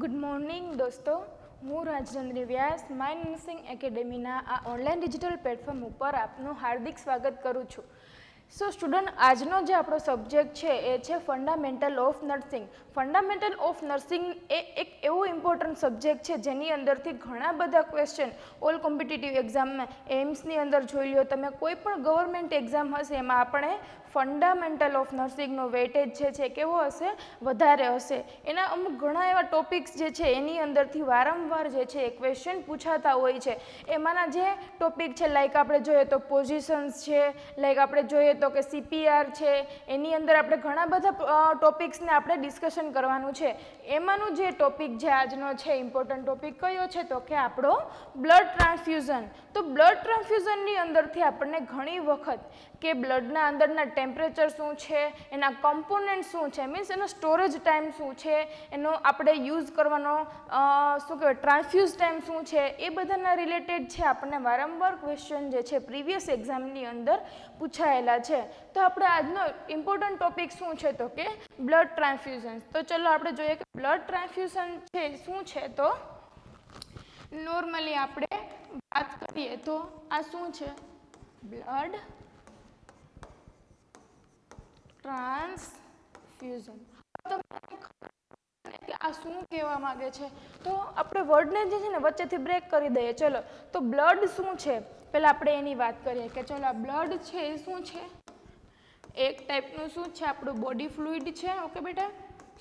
Good morning દોસ્તો, હું રાજચંદ્રી વ્યાસ mind nursing એકેડેમીના આ ઓનલાઈન ડિજિટલ પ્લેટફોર્મ ઉપર આપનું હાર્દિક સ્વાગત કરું છું. સો સ્ટુડન્ટ, આજનો જે આપણો સબ્જેક્ટ છે એ છે fundamental of nursing. Fundamental of nursing એ એક એવો ઇમ્પોર્ટન્ટ સબ્જેક્ટ છે જેની અંદરથી ઘણા બધા ક્વેશ્ચન ઓલ કોમ્પિટિટિવ એક્ઝામમાં એમ્સની અંદર જોઈ લો તમે, કોઈ પણ ગવર્મેન્ટ એક્ઝામ હશે એમાં આપણે ફંડામેન્ટલ ઓફ નર્સિંગનો વેટેજ છે કેવો હશે, વધારે હશે. એના અમુક ઘણા એવા ટોપિક્સ જે છે એની અંદરથી વારંવાર જે છે એ ક્વેશ્ચન પૂછાતા હોય છે. એમાંના જે ટોપિક છે લાઈક આપણે જોઈએ તો પોઝિશન્સ છે, લાઈક આપણે જોઈએ તો કે CPR છે, એની અંદર આપણે ઘણા બધા ટોપિક્સને આપણે ડિસ્કશન કરવાનું છે. એમાંનું જે ટોપિક જે આજનો છે ઇમ્પોર્ટન્ટ ટોપિક કયો છે તો કે આપણો બ્લડ ટ્રાન્સફ્યુઝન. તો બ્લડ ટ્રાન્સફ્યુઝનની અંદરથી આપણને ઘણી વખત કે બ્લડના અંદરના ટેમ્પરેચર શું છે, એના કમ્પોનન્ટ શું છે, મીન્સ એનો સ્ટોરેજ ટાઈમ શું છે, એનો આપણે યુઝ કરવાનો શું કહેવાય ટ્રાન્સફ્યુઝ ટાઈમ શું છે, એ બધાના રિલેટેડ છે આપણને વારંવાર ક્વેશ્ચન જે છે પ્રીવિયસ એક્ઝામની અંદર પૂછાયેલા છે. તો આપણે આજનો ઇમ્પોર્ટન્ટ ટોપિક શું છે તો કે બ્લડ ટ્રાન્સફ્યુઝન. તો ચલો આપણે જોઈએ કે બ્લડ ટ્રાન્સફ્યુઝન છે શું છે. તો નોર્મલી આપણે વાત કરીએ તો આ શું છે, બ્લડ ટ્રાન્સફ્યુઝન. કે આ શું કહેવા માંગે છે તો આપણે વર્ડને જે છે ને વચ્ચેથી બ્રેક કરી દઈએ. ચલો, તો બ્લડ શું છે પહેલાં આપણે એની વાત કરીએ કે ચલો આ બ્લડ છે એ શું છે, એક ટાઈપનું શું છે આપણું બોડી ફ્લુઇડ છે. ઓકે બેટા,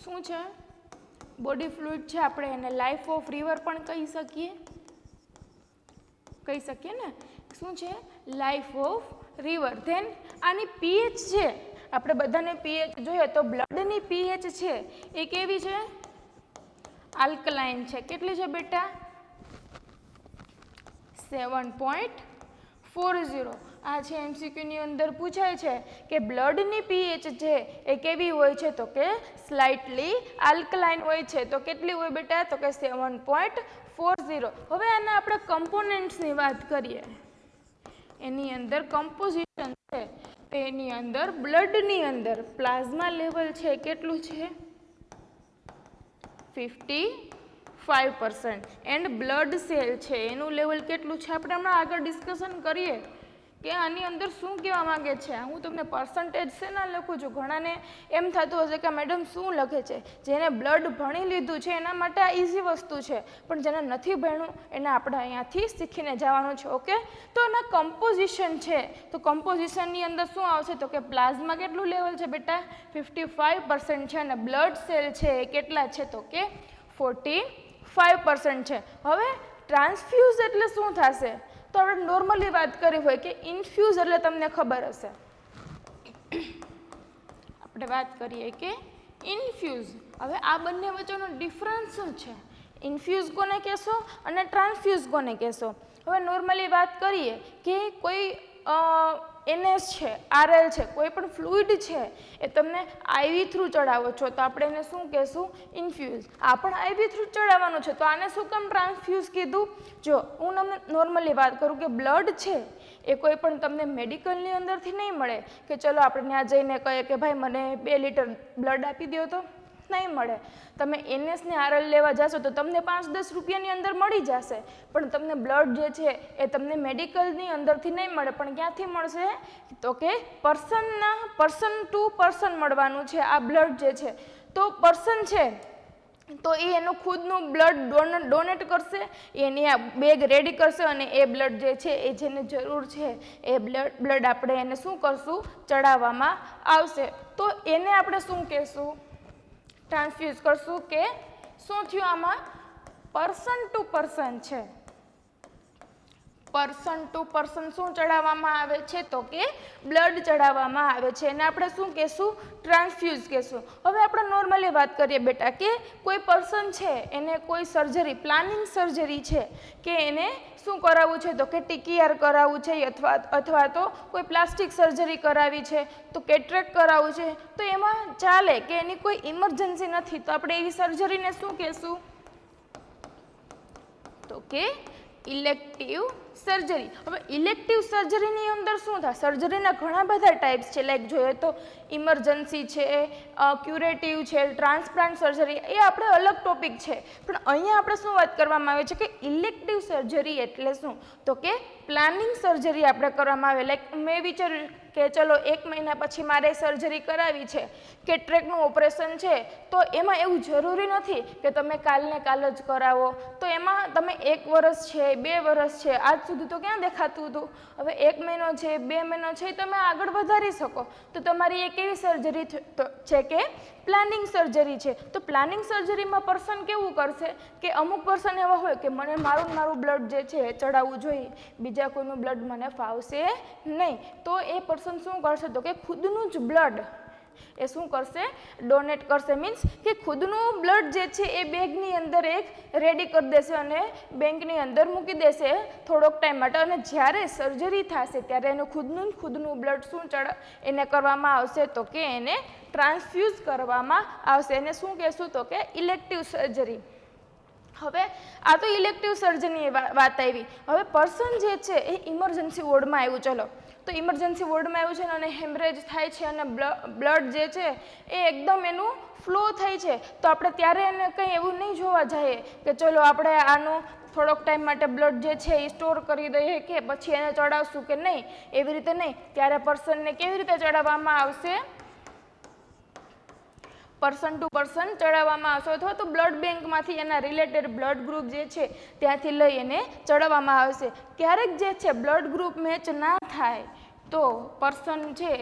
શું છે બોડી ફ્લુઇડ છે. આપણે એને લાઈફ ઓફ રિવર પણ કહી શકીએ ને, શું છે લાઈફ ઓફ રિવર. ધેન આની પીએચ છે, આપણે બધાને પીએચ જોઈએ તો બ્લડની પીએચ છે એ કેવી છે, આલ્કલાઇન છે. કેટલી છે બેટા, 7.40. આ છે MCQની અંદર પૂછાય છે કે બ્લડની પીએચ છે એ કેવી હોય છે તો કે સ્લાઇટલી આલ્કલાઇન હોય છે. તો કેટલી હોય બેટા તો કે 7.40. હવે આના આપણે કમ્પોનન્ટ્સની વાત કરીએ. એની અંદર કમ્પોઝિશન છે તો એની અંદર બ્લડની અંદર પ્લાઝમા લેવલ છે કેટલું છે, 55%. એન્ડ બ્લડ સેલ છે એનું લેવલ કેટલું છે, આપણે હમણાં આગળ ડિસ્કશન કરીએ કે આની અંદર શું કહેવા માંગે છે. હું તમને પર્સન્ટેજ શેના લખું છું, ઘણાને એમ થતું હશે કે મેડમ શું લખે છે. જેને બ્લડ ભણી લીધું છે એના માટે આ ઇઝી વસ્તુ છે, પણ જેને નથી ભણ્યું એને આપણે અહીંયાથી શીખીને જવાનું છે. ઓકે, તો એના કમ્પોઝિશન છે તો કમ્પોઝિશનની અંદર શું આવશે તો કે પ્લાઝમા કેટલું લેવલ છે બેટા, 55% છે, અને બ્લડ સેલ છે એ કેટલા છે તો કે 45% છે. હવે ટ્રાન્સફ્યુઝ એટલે શું થશે તો આપણે નોર્મલી વાત કરી હોય કે ઇન્ફ્યુઝ એટલે તમને ખબર હશે. આપણે વાત કરીએ કે ઇન્ફ્યુઝ. હવે આ બંને વચ્ચેનો ડિફરન્સ શું છે, ઇન્ફ્યુઝ કોને કહેશો અને ટ્રાન્સફ્યુઝ કોને કહેશો. હવે નોર્મલી વાત કરીએ કે કોઈ NS છે, RL છે, કોઈ પણ ફ્લુઇડ છે એ તમને IV થ્રુ ચડાવો છો તો આપણે એને શું કહેશું, ઇન્ફ્યુઝ. આ પણ IV થ્રુ ચડાવવાનું છે તો આને શું કામ ટ્રાન્સફ્યુઝ કીધું. જો હું તમને નોર્મલી વાત કરું કે બ્લડ છે એ કોઈ પણ તમને મેડિકલની અંદરથી નહીં મળે કે ચલો આપણે ત્યાં જઈને કહીએ કે ભાઈ મને 2 લિટર બ્લડ આપી દો, તો નહીં મળે. તમે NS ને RL લેવા જશો તો તમને 5-10 રૂપિયાની અંદર મળી જશે, પણ તમને બ્લડ જે છે એ તમને મેડિકલની અંદરથી નહીં મળે. પણ ક્યાંથી મળશે તો કે પર્સન ટુ પર્સન મળવાનું છે આ બ્લડ જે છે. તો પર્સન છે તો એ એનું ખુદનું બ્લડ ડોનેટ કરશે, એની આ બેગ રેડી કરશે અને એ બ્લડ જે છે એ જેને જરૂર છે એ બ્લડ આપણે એને શું કરશું, ચડાવવામાં આવશે. તો એને આપણે શું કહેશું, ટ્રાન્સફ્યુઝ કરશું. કે શું થયું આમાં, પર્સન ટુ પર્સન છે, પર્સન ટુ પર્સન શું ચડાવવામાં આવે છે તો કે બ્લડ ચડાવવામાં આવે છે, એને આપણે શું કહેશું, ટ્રાન્સફ્યુઝ કહેશું. હવે આપણે નોર્મલી વાત કરીએ બેટા કે કોઈ પર્સન છે એને કોઈ સર્જરી, પ્લાનિંગ સર્જરી છે કે એને શું કરાવવું છે તો કે TKR કરાવવું છે, અથવા તો કોઈ પ્લાસ્ટિક સર્જરી કરાવી છે, તો કેટરેક્ટ કરાવવું છે, તો એમાં ચાલે કે એની કોઈ ઇમરજન્સી નથી તો આપણે એવી સર્જરીને શું કહેશું તો કે ઇલેક્ટિવ સર્જરી. હવે ઇલેક્ટિવ સર્જરીની અંદર શું થાય? સર્જરીના ઘણા બધા ટાઈપ્સ છે. લાઈક જોઈએ તો ઇમરજન્સી છે, ક્યુરેટિવ છે, ટ્રાન્સપ્લાન્ટ સર્જરી, એ આપણે અલગ ટોપિક છે. પણ અહીંયા આપણે શું વાત કરવામાં આવે છે કે ઇલેક્ટિવ સર્જરી એટલે શું? તો કે પ્લાનિંગ સર્જરી આપણે કરવામાં આવે. લાઈક મેં વિચાર્યું કે ચલો 1 મહિના પછી મારે સર્જરી કરાવી છે, કેટરેક્ટનું ઓપરેશન છે, તો એમાં એવું જરૂરી નથી કે તમે કાલને કાલ જ કરાવો. તો એમાં તમે 1 વર્ષ છે, 2 વર્ષ છે, આજ સુધી તો ક્યાં દેખાતું હતું. હવે 1 મહિનો છે, 2 મહિનો છે, તમે આગળ વધારી શકો. તો તમારી એક એવી સર્જરી છે કે પ્લાનિંગ સર્જરી છે. તો પ્લાનિંગ સર્જરીમાં પર્સન કેવું કરશે કે અમુક પર્સન એવા હોય કે મને મારું બ્લડ જે છે એ ચડાવવું જોઈએ, બીજા કોઈનું બ્લડ મને ફાવશે નહીં. તો એ પર્સન શું કરશે? તો કે ખુદનું જ બ્લડ એ શું કરશે? ડોનેટ કરશે. મીન્સ કે ખુદનું બ્લડ જે છે એ બેગની અંદર એક રેડી કરી દેશે અને બેંકની અંદર મૂકી દેશે થોડોક ટાઈમ માટે. અને જ્યારે સર્જરી થશે ત્યારે એનું ખુદનું બ્લડ શું એને કરવામાં આવશે? તો કે એને ટ્રાન્સફ્યુઝ કરવામાં આવશે. એને શું કહેશું? તો કે ઇલેક્ટિવ સર્જરી. હવે આ તો ઇલેક્ટિવ સર્જરીની વાત આવી. હવે પર્સન જે છે એ ઇમરજન્સી વોર્ડમાં આવ્યું. ચલો તો ઇમરજન્સી વોર્ડમાં આવ્યું છે અને હેમરેજ થાય છે અને બ્લડ જે છે એ એકદમ એનું ફ્લો થાય છે. તો આપણે ત્યારે એને કંઈ એવું નહીં જોવા જઈએ કે ચલો આપણે આનું થોડોક ટાઈમ માટે બ્લડ જે છે એ સ્ટોર કરી દઈએ કે પછી એને ચડાવશું કે નહીં, એવી રીતે નહીં. ત્યારે પર્સનને કેવી રીતે ચડાવવામાં આવશે? પર્સન ટુ પર્સન ચડાવવામાં આવશે અથવા તો બ્લડ બેંકમાંથી એના રિલેટેડ બ્લડ ગ્રુપ જે છે ત્યાંથી લઈ એને ચડાવવામાં આવશે. ક્યારેક જે છે બ્લડ ગ્રુપ મેચ ના થાય તો પર્સન છે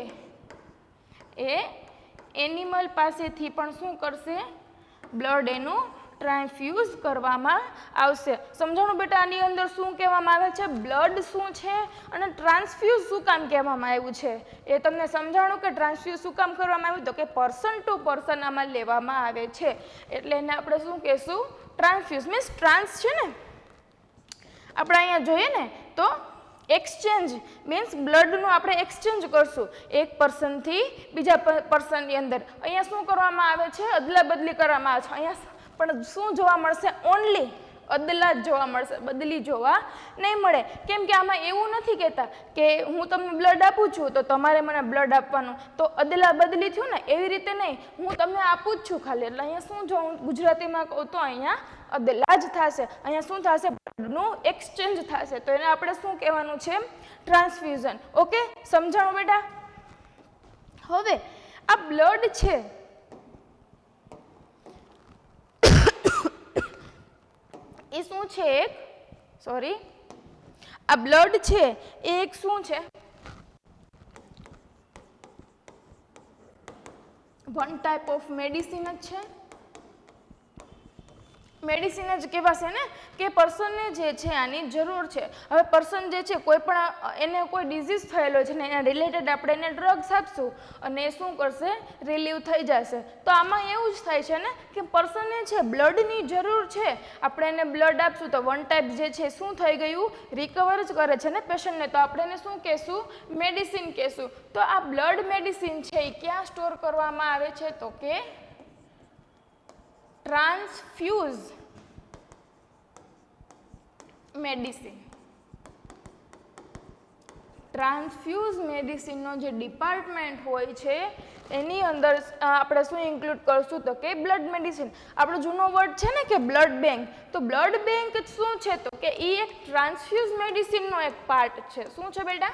એ એનિમલ પાસેથી પણ શું કરશે? બ્લડ એનું ટ્રાન્સફ્યુઝ કરવામાં આવશે. સમજાણું બેટા? આની અંદર શું કહેવામાં આવે છે? બ્લડ શું છે અને ટ્રાન્સફ્યુઝ શું કામ કહેવામાં આવ્યું છે એ તમને સમજાણું કે ટ્રાન્સફ્યુઝ શું કામ કરવામાં આવ્યું? તો કે પર્સન ટુ પર્સન આમાં લેવામાં આવે છે એટલે એને આપણે શું કહેશું? ટ્રાન્સફ્યુઝ. મીન્સ ટ્રાન્સ છે ને આપણે અહીંયા જોઈએ ને તો એક્સચેન્જ મીન્સ બ્લડનું આપણે એક્સચેન્જ કરશું એક પર્સનથી બીજા પર્સનની અંદર. અહીંયા શું કરવામાં આવે છે? અદલા બદલી કરવામાં આવે છે. અહીંયા પણ શું જોવા મળશે? ઓનલી અદલા જ જોવા મળશે, બદલી જોવા નહીં મળે. કેમ કે આમાં એવું નથી કહેતા કે હું તમને બ્લડ આપું છું તો તમારે મને બ્લડ આપવાનું, તો અદલા બદલી થયું ને એવી રીતે નહીં. હું તમને આપું જ છું ખાલી. એટલે અહીંયા શું જો હું ગુજરાતીમાં કહું તો અહીંયા અદલા જ થશે. અહીંયા શું થશે? બ્લડનું એક્સચેન્જ થશે. તો એને આપણે શું કહેવાનું છે? ટ્રાન્સફ્યુઝન. ઓકે, સમજાણું બેટા? હવે આ બ્લડ છે એ શું છે? આ બ્લડ છે એ એક શું છે? વન ટાઈપ ઓફ મેડિસિન જ છે. મેડિસિન જ કહેવાશે ને કે પર્સનને જે છે આની જરૂર છે. હવે પર્સન જે છે કોઈ પણ એને કોઈ ડિઝીઝ થયેલો છે ને એના રિલેટેડ આપણે એને ડ્રગ્સ આપશું અને એ શું કરશે? રિલીવ થઈ જશે. તો આમાં એવું જ થાય છે ને કે પર્સનને છે બ્લડની જરૂર છે, આપણે એને બ્લડ આપશું તો વન ટાઈપ જે છે શું થઈ ગયું? રિકવર જ કરે છે ને પેશન્ટને. તો આપણે એને શું કહેશું? મેડિસિન કહેશું. તો આ બ્લડ મેડિસિન છે એ ક્યાં સ્ટોર કરવામાં આવે છે? તો કે ટ્રાન્સફ્યુઝ મેડિસિન. ટ્રાન્સફ્યુઝ મેડિસિનનો જે ડિપાર્ટમેન્ટ હોય છે એની અંદર આપણે શું ઇન્ક્લુડ કરશું? તો કે બ્લડ મેડિસિન. આપણો જૂનો વર્ડ છે ને કે બ્લડ બેંક. તો બ્લડ બેંક શું છે? તો કે એ એક ટ્રાન્સફ્યુઝ મેડિસિનનો એક પાર્ટ છે. શું છે બેટા?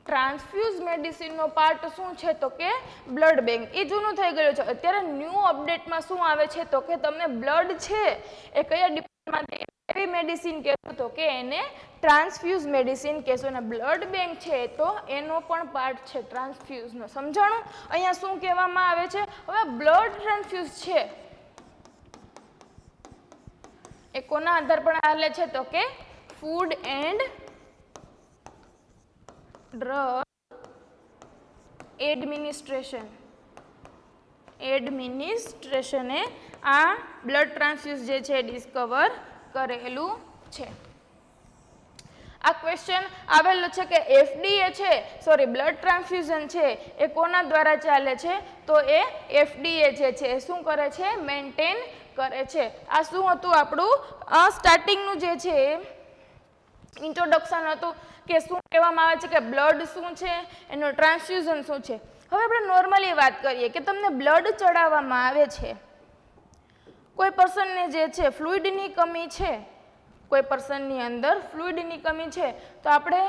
ટ્રાન્સફ્યુઝ મેડિસિનનો પાર્ટ શું છે? તો કે બ્લડ બેંક. એ જૂનું થઈ ગયું છે. અત્યારે ન્યૂ અપડેટમાં શું આવે છે? તો કે તમને બ્લડ છે એ કયા ડિપાર્ટમેન્ટમાં એવી મેડિસિન કહેશું? તો કે એને ટ્રાન્સફ્યુઝ મેડિસિન કહેશું. અને બ્લડ બેંક છે તો એનો પણ પાર્ટ છે ટ્રાન્સફ્યુઝનો. સમજાણું? અહીંયા શું કહેવામાં આવે છે? હવે બ્લડ ટ્રાન્સફ્યુઝ છે એ કોના આધાર પર હાલે છે? તો કે ફૂડ એન્ડ ડ્રગ એડમિનિસ્ટ્રેશને આ બ્લડ ટ્રાન્સફ્યુઝ જે છે ડિસ્કવર કરેલું છે. આ ક્વેશ્ચન આવેલો છે કે FDA છે બ્લડ ટ્રાન્સફ્યુઝન છે એ કોના દ્વારા ચાલે છે? તો એ FDA જે છે એ શું કરે છે? મેન્ટેન કરે છે. આ શું હતું આપણું સ્ટાર્ટિંગનું જે છે ઇન્ટ્રોડક્શન હતું કે શું કહેવામાં આવે છે કે બ્લડ શું છે, એનું ટ્રાન્સફ્યુઝન શું છે. હવે આપણે નોર્મલી વાત કરીએ કે તમને બ્લડ ચડાવવામાં આવે છે, કોઈ પર્સનને જે છે ફ્લુઇડની કમી છે, કોઈ પર્સનની અંદર ફ્લુઇડની કમી છે, તો આપણે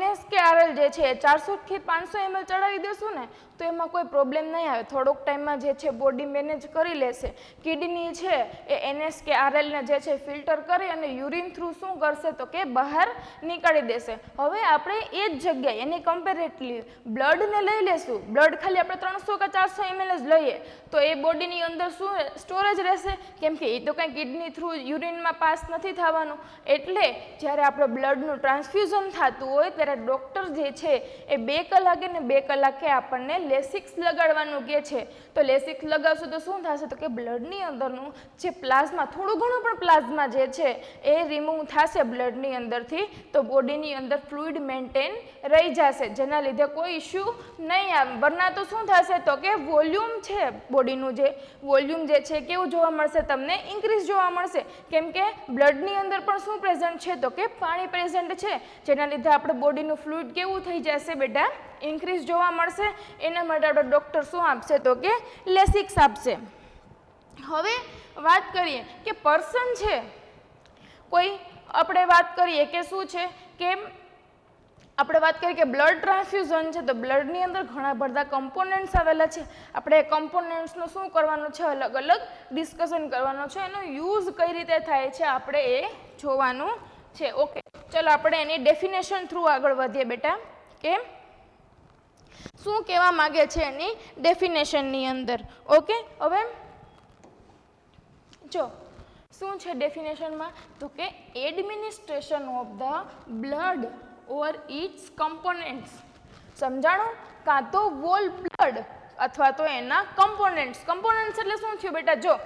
NaCl જે છે 400 થી 500 ml ચડાવી દેશું ને તો એમાં કોઈ પ્રોબ્લેમ નહીં આવે, થોડોક ટાઈમમાં જે છે બોડી મેનેજ કરી લેશે. કિડની છે એ NaCl ને જે છે ફિલ્ટર કરી અને યુરિન થ્રુ શું કરશે તો કે બહાર નીકાળી દેશે. હવે આપણે એ જ જગ્યાએ એની કમ્પેરેટિવલી બ્લડને લઈ લેશું, બ્લડ ખાલી આપણે 300 કે 400 ml જ લઈએ તો એ બોડીની અંદર શું સ્ટોરેજ રહેશે, કેમ કે એ તો કંઈ કિડની થ્રુ યુરિનમાં પાસ નથી થવાનું. એટલે જ્યારે આપણે બ્લડનું ટ્રાન્સફ્યુઝન થતું હોય ત્યારે ડૉક્ટર જે છે એ 2 કલાકે ને 2 કલાકે આપણને લેસિક્સ લગાડવાનું કહે છે. તો લેસિક્સ લગાવશું તો શું થશે તો કે બ્લડની અંદરનું જે પ્લાઝમા, થોડું ઘણું પણ પ્લાઝમા જે છે એ રિમૂવ થશે બ્લડની અંદરથી, તો બોડીની અંદર ફ્લુઇડ મેન્ટેન રહી જશે, જેના લીધે કોઈ ઇશ્યુ નહીં આવે. વરના તો શું થશે તો કે વોલ્યુમ છે બોડીનું, જે વોલ્યુમ જે છે કેવું જોવા મળશે તમને, ઇન્ક્રીઝ જોવા મળશે, કેમ કે બ્લડની અંદર પણ શું પ્રેઝન્ટ છે તો કે પાણી પ્રેઝન્ટ છે, જેના લીધે આપણે બોડીનું ફ્લુઇડ કેવું થઈ જશે બેટા, ઇન્ક્રીઝ જોવા મળશે. એના માટે આપણે ડૉક્ટર શું આપશે તો કે લેસિક્સ આપશે. હવે વાત કરીએ કે પર્સન છે કોઈ, આપણે વાત કરીએ કે શું છે કે આપણે વાત કરીએ કે બ્લડ ટ્રાન્સફ્યુઝન છે તો બ્લડની અંદર ઘણા બધા કમ્પોનન્ટ્સ આવેલા છે. આપણે એ કમ્પોનન્ટ્સનું શું કરવાનું છે, અલગ અલગ ડિસ્કશન કરવાનું છે, એનો યુઝ કઈ રીતે થાય છે આપણે એ જોવાનું છે. ઓકે, ચલો આપણે એની ડેફિનેશન થ્રુ આગળ વધીએ બેટા, કે શું કહેવા માંગે છે એની ડેફિનેશનની અંદર. ઓકે, હવે જો શું છે ડેફિનેશનમાં તો કે administration of the blood or its components. સમજાણું? કાં તો વોલ બ્લડ અથવા તો એના કમ્પોનન્ટ્સ. કમ્પોનન્ટ્સ એટલે શું થયું બેટા, જો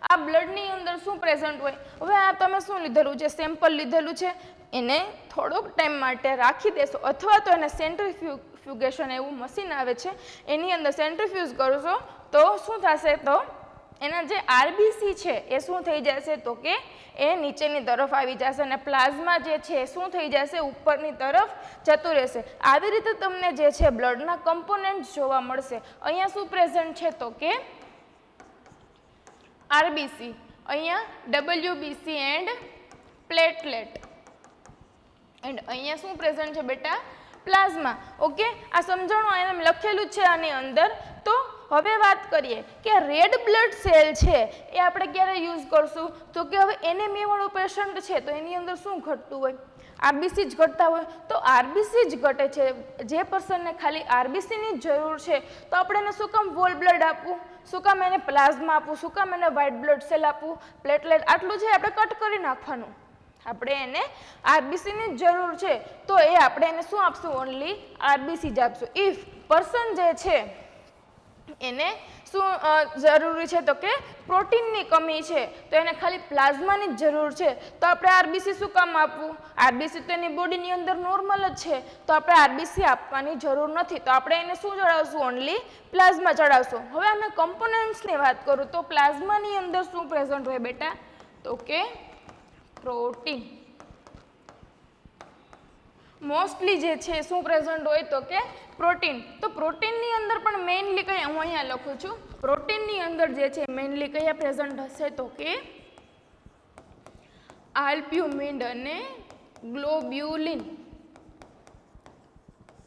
આ બ્લડની અંદર શું પ્રેઝન્ટ હોય. હવે આ તમે શું લીધેલું છે, સેમ્પલ લીધેલું છે, એને થોડોક ટાઈમ માટે રાખી દેશો અથવા તો એને સેન્ટ્રીફ્યુગેશન એવું મશીન આવે છે એની અંદર સેન્ટ્રીફ્યુઝ કરશો તો શું થશે તો એના જે આરબીસી છે એ શું થઈ જશે તો કે એ નીચેની તરફ આવી જશે અને પ્લાઝમા જે છે એ શું થઈ જશે ઉપરની તરફ જતું રહેશે. આવી રીતે તમને જે છે બ્લડના કમ્પોનન્ટ જોવા મળશે. અહીંયા શું પ્રેઝન્ટ છે તો કે આરબીસી, અહીંયા ડબલ્યુબીસી એન્ડ પ્લેટલેટ, એન્ડ અહીંયા શું પ્રેઝન્ટ છે બેટા, પ્લાઝમા. ઓકે, આ સમજાણું અહીંયા લખેલું છે આની અંદર. તો હવે વાત કરીએ કે રેડ બ્લડ સેલ છે એ આપણે ક્યારે યુઝ કરશું તો કે હવે એનેમિયા વાળો પેશન્ટ છે તો એની અંદર શું ઘટતું હોય, આરબીસી જ ઘટતા હોય. તો આરબીસી જ ઘટે છે, જે પર્સનને ખાલી આરબીસીની જ જરૂર છે તો આપણે એને શું કામ વોલ બ્લડ આપવું, શું કામ એને પ્લાઝમા આપવું, શું કામ એને વ્હાઇટ બ્લડ સેલ આપવું, પ્લેટલેટ, આટલું છે આપણે કટ કરી નાખવાનું. આપણે એને આરબીસીની જ જરૂર છે તો એ આપણે એને શું આપશું, ઓનલી આરબીસી જ આપશું. ઇફ પર્સન જે છે એને શું જરૂરી છે તો કે પ્રોટીનની કમી છે તો એને ખાલી પ્લાઝમાની જ જરૂર છે તો આપણે આરબીસી શું કામ આપવું, આરબીસી તો એની બોડીની અંદર નોર્મલ જ છે તો આપણે આરબીસી આપવાની જરૂર નથી તો આપણે એને શું ચડાવશું, ઓનલી પ્લાઝમા ચડાવશું. હવે અમે કમ્પોનન્ટ્સની વાત કરું તો પ્લાઝમાની અંદર શું પ્રેઝન્ટ હોય બેટા તો કે પ્રોટીન. મોસ્ટલી જે છે શું પ્રેઝન્ટ હોય તો કે પ્રોટીન. તો પ્રોટીનની અંદર પણ મેઇનલી કયા, હું અહીંયા લખું છું, પ્રોટીનની અંદર જે છે મેઇનલી કયા પ્રેઝન્ટ હશે તો કે આલ્બ્યુમિન અને ગ્લોબ્યુલિન.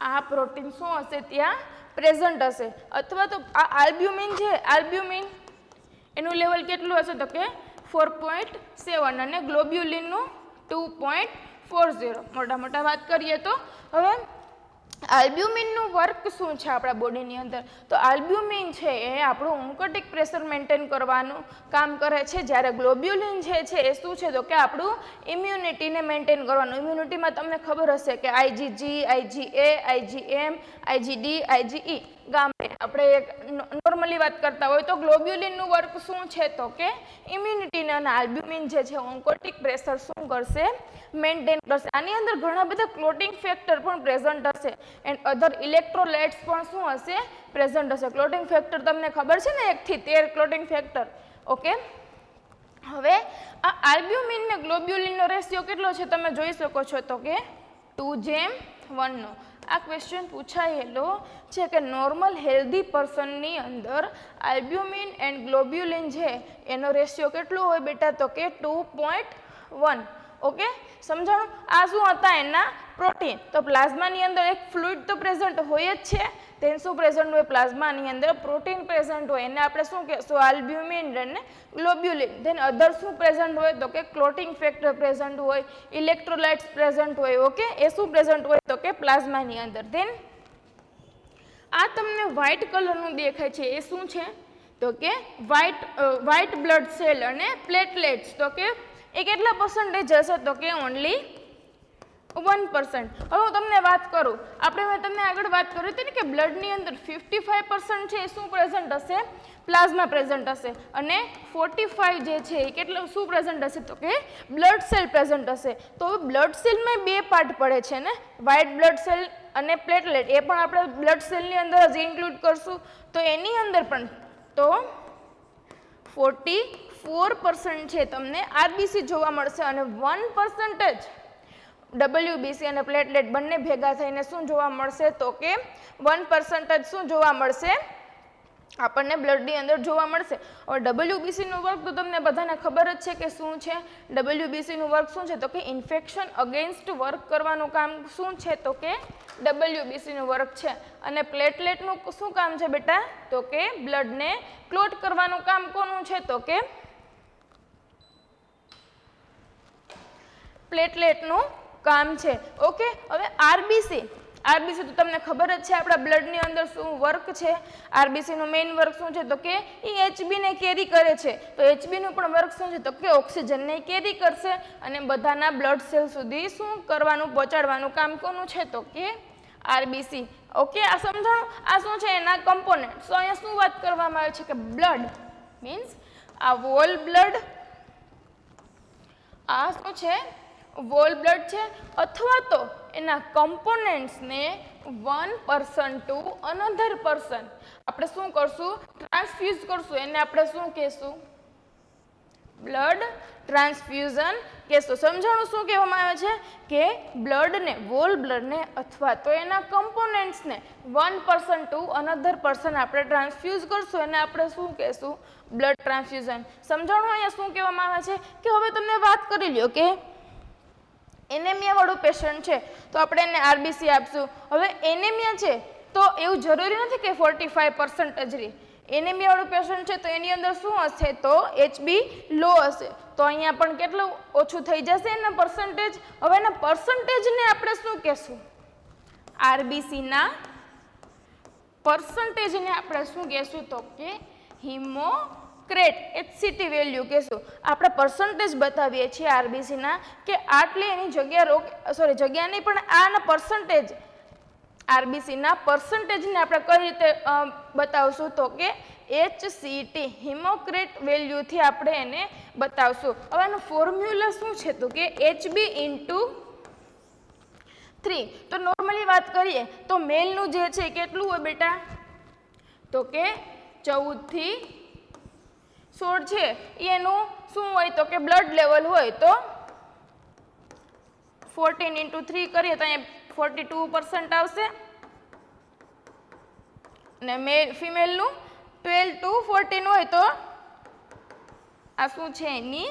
આ પ્રોટીન શું હશે ત્યાં પ્રેઝન્ટ હશે. અથવા તો આ આલ્બ્યુમિન છે, આલ્બ્યુમિન એનું લેવલ કેટલું હશે તો કે 4.7 અને ગ્લોબ્યુલિનનું 2.40. મોટા મોટા વાત કરીએ તો હવે આલ્બ્યુમિનનું વર્ક શું છે આપણા બોડીની અંદર તો આલ્બ્યુમિન છે એ આપણું ઓન્કોટિક પ્રેશર મેન્ટેન કરવાનું કામ કરે છે, જ્યારે ગ્લોબ્યુલિન છે એ શું છે તો કે આપણું ઇમ્યુનિટીને મેન્ટેન કરવાનું. ઇમ્યુનિટીમાં તમને ખબર હશે કે આઈજીજી, આઈજીએ, આઈજીએમ, આઈજીડી, આઈજીઈ. ગામડે આપણે નોર્મલી વાત કરતા હોય તો ગ્લોબ્યુલિનનું વર્ક શું છે તો કે ઇમ્યુનિટીને, અને આલ્બ્યુમિન જે છે ઓન્કોટિક પ્રેશર શું કરશે, મેન્ટેન કરશે. આની અંદર ઘણા બધા ક્લોટિંગ ફેક્ટર પણ પ્રેઝન્ટ હશે એન્ડ અધર ઇલેક્ટ્રોલાઇટ્સ પણ શું હશે, પ્રેઝન્ટ હશે. ક્લોટિંગ ફેક્ટર તમને ખબર છે ને 1 થી 13 ક્લોટિંગ ફેક્ટર. ઓકે, હવે આ આલ્બ્યુમિન ને ગ્લોબ્યુલિનનો રેશિયો કેટલો છે તમે જોઈ શકો છો તો કે 2:1 નો. આ ક્વેશ્ચન પૂછાયેલો છે કે નોર્મલ હેલ્ધી પર્સનની અંદર આલ્બ્યુમિન એન્ડ ગ્લોબ્યુલિન છે એનો રેશિયો કેટલો હોય બેટા તો કે 2.1. ઓકે, સમજાણું? આ શું હતા એના પ્રોટીન. તો પ્લાઝમાની અંદર એક ફ્લુઇડ તો પ્રેઝન્ટ હોય જ છે. તેનું શું પ્રેઝન્ટ હોય પ્લાઝમાની અંદર? પ્રોટીન પ્રેઝન્ટ હોય. એને આપણે શું કહેશું? આલ્બ્યુમિન અને ગ્લોબ્યુલિન. ધેન અધર શું પ્રેઝન્ટ હોય તો કે ક્લોટિંગ ફેક્ટર પ્રેઝન્ટ હોય, ઇલેક્ટ્રોલાઇટ્સ પ્રેઝન્ટ હોય. ઓકે, એ શું પ્રેઝન્ટ હોય તો કે પ્લાઝમાની અંદર. ધેન આ તમને વ્હાઇટ કલરનું દેખાય છે એ શું છે તો કે વ્હાઇટ બ્લડ સેલ અને પ્લેટલેટ્સ. તો કે એ કેટલા પર્સન્ટેજ હશે તો કે ઓનલી 1%. હવે હું તમને વાત કરું, મેં તમને આગળ વાત કરી હતી ને કે બ્લડની અંદર 55% છે એ શું પ્રેઝન્ટ હશે? પ્લાઝમા પ્રેઝન્ટ હશે. અને 45 જે છે એ કેટલું શું પ્રેઝન્ટ હશે તો કે બ્લડ સેલ પ્રેઝન્ટ હશે. તો બ્લડ સેલમાં બે પાર્ટ પડે છે ને, વ્હાઇટ બ્લડ સેલ અને પ્લેટલેટ. એ પણ આપણે બ્લડ સેલની અંદર જ ઇન્ક્લુડ કરશું. તો એની અંદર પણ તો 44% છે તમને આરબીસી જોવા મળશે અને 1% ડબલ્યુબીસી અને પ્લેટલેટ બંને ભેગા થઈને શું જોવા મળશે તો કે 1% શું જોવા મળશે આપણને બ્લડની અંદર જોવા મળશે. હવે ડબલ્યુબીસીનું વર્ક તો તમને બધાને ખબર જ છે કે શું છે. ડબલ્યુબીસીનું વર્ક શું છે તો કે ઇન્ફેક્શન અગેન્સ્ટ વર્ક કરવાનું કામ શું છે તો કે ડબલ્યુબીસીનું વર્ક છે. અને પ્લેટલેટનું શું કામ છે બેટા તો કે બ્લડને ક્લોટ કરવાનું કામ કોનું છે તો કે પ્લેટલેટનું કામ છે. ઓકે, હવે આરબીસી તો તમને ખબર જ છે આપણા બ્લડની અંદર શું વર્ક છે. આરબીસીનું મેઇન વર્ક શું છે તો કે એ એચબીને કેરી કરે છે. તો એચબીનું પણ વર્ક શું છે તો કે ઓક્સિજનને કેરી કરશે અને બધાના બ્લડ સેલ સુધી શું કરવાનું પહોંચાડવાનું કામ કોનું છે તો કે આરબીસી. ઓકે, આ સમજાણું? આ શું છે એના કમ્પોનેન્ટ. તો અહીંયા શું વાત કરવામાં આવે છે કે બ્લડ મીન્સ આ વોલ બ્લડ, આ શું છે વોલ બ્લડ છે, અથવા તો એના કમ્પોનેન્ટ્સને one person to another person આપણે શું કરશું ટ્રાન્સફ્યુઝ કરશું. એને આપણે શું કહેશું બ્લડ ટ્રાન્સફ્યુઝન કહેશું. સમજાણું શું કહેવામાં આવે છે કે બ્લડને વોલ બ્લડને અથવા તો એના કમ્પોનેન્ટ્સને one person to another person આપણે ટ્રાન્સફ્યુઝ કરશું. એને આપણે શું કહેશું બ્લડ ટ્રાન્સફ્યુઝન. સમજાણું? અહીંયા શું કહેવામાં આવે છે કે હવે તમને વાત કરી લ્યો કે એનેમિયા વાળું પેશન્ટ છે તો આપણે એને આરબીસી આપશું. હવે એનેમિયા છે તો એવું જરૂરી નથી કે 45% જ રહે. એનેમિયા વાળું પેશન્ટ છે તો એની અંદર શું હશે તો એચબી લો હશે. તો અહીંયા પણ કેટલું ઓછું થઈ જશે એના પર્સન્ટેજ. હવે એના પર્સન્ટેજને આપણે શું કહેશું આરબીસીના પર્સન્ટેજને આપણે શું કહેશું તો કે હિમોક્રેટ એચસીટી વેલ્યુ કહેશું. આપણે પર્સન્ટેજ બતાવીએ છીએ આરબીસીના કે આટલી એની જગ્યા નહીં પણ આના પર્સન્ટેજ આરબીસીના પર્સન્ટેજને આપણે કઈ રીતે બતાવશું તો કે એચસીટી હિમોક્રેટ વેલ્યુથી આપણે એને બતાવશું. હવે એનું ફોર્મ્યુલા શું છે તો કે એચબી ઇન્ટુ 3. તો નોર્મલી વાત કરીએ તો મેલનું જે છે કેટલું હોય બેટા તો કે 14 થી 16 છે. એનું શું હોય તો કે બ્લડ લેવલ હોય તો 14 ઇન્ટુ 3 કરીએ તો અહીંયા 42% આવશે અને ફિમેલનું 12 to 14 હોય તો આ શું છે એની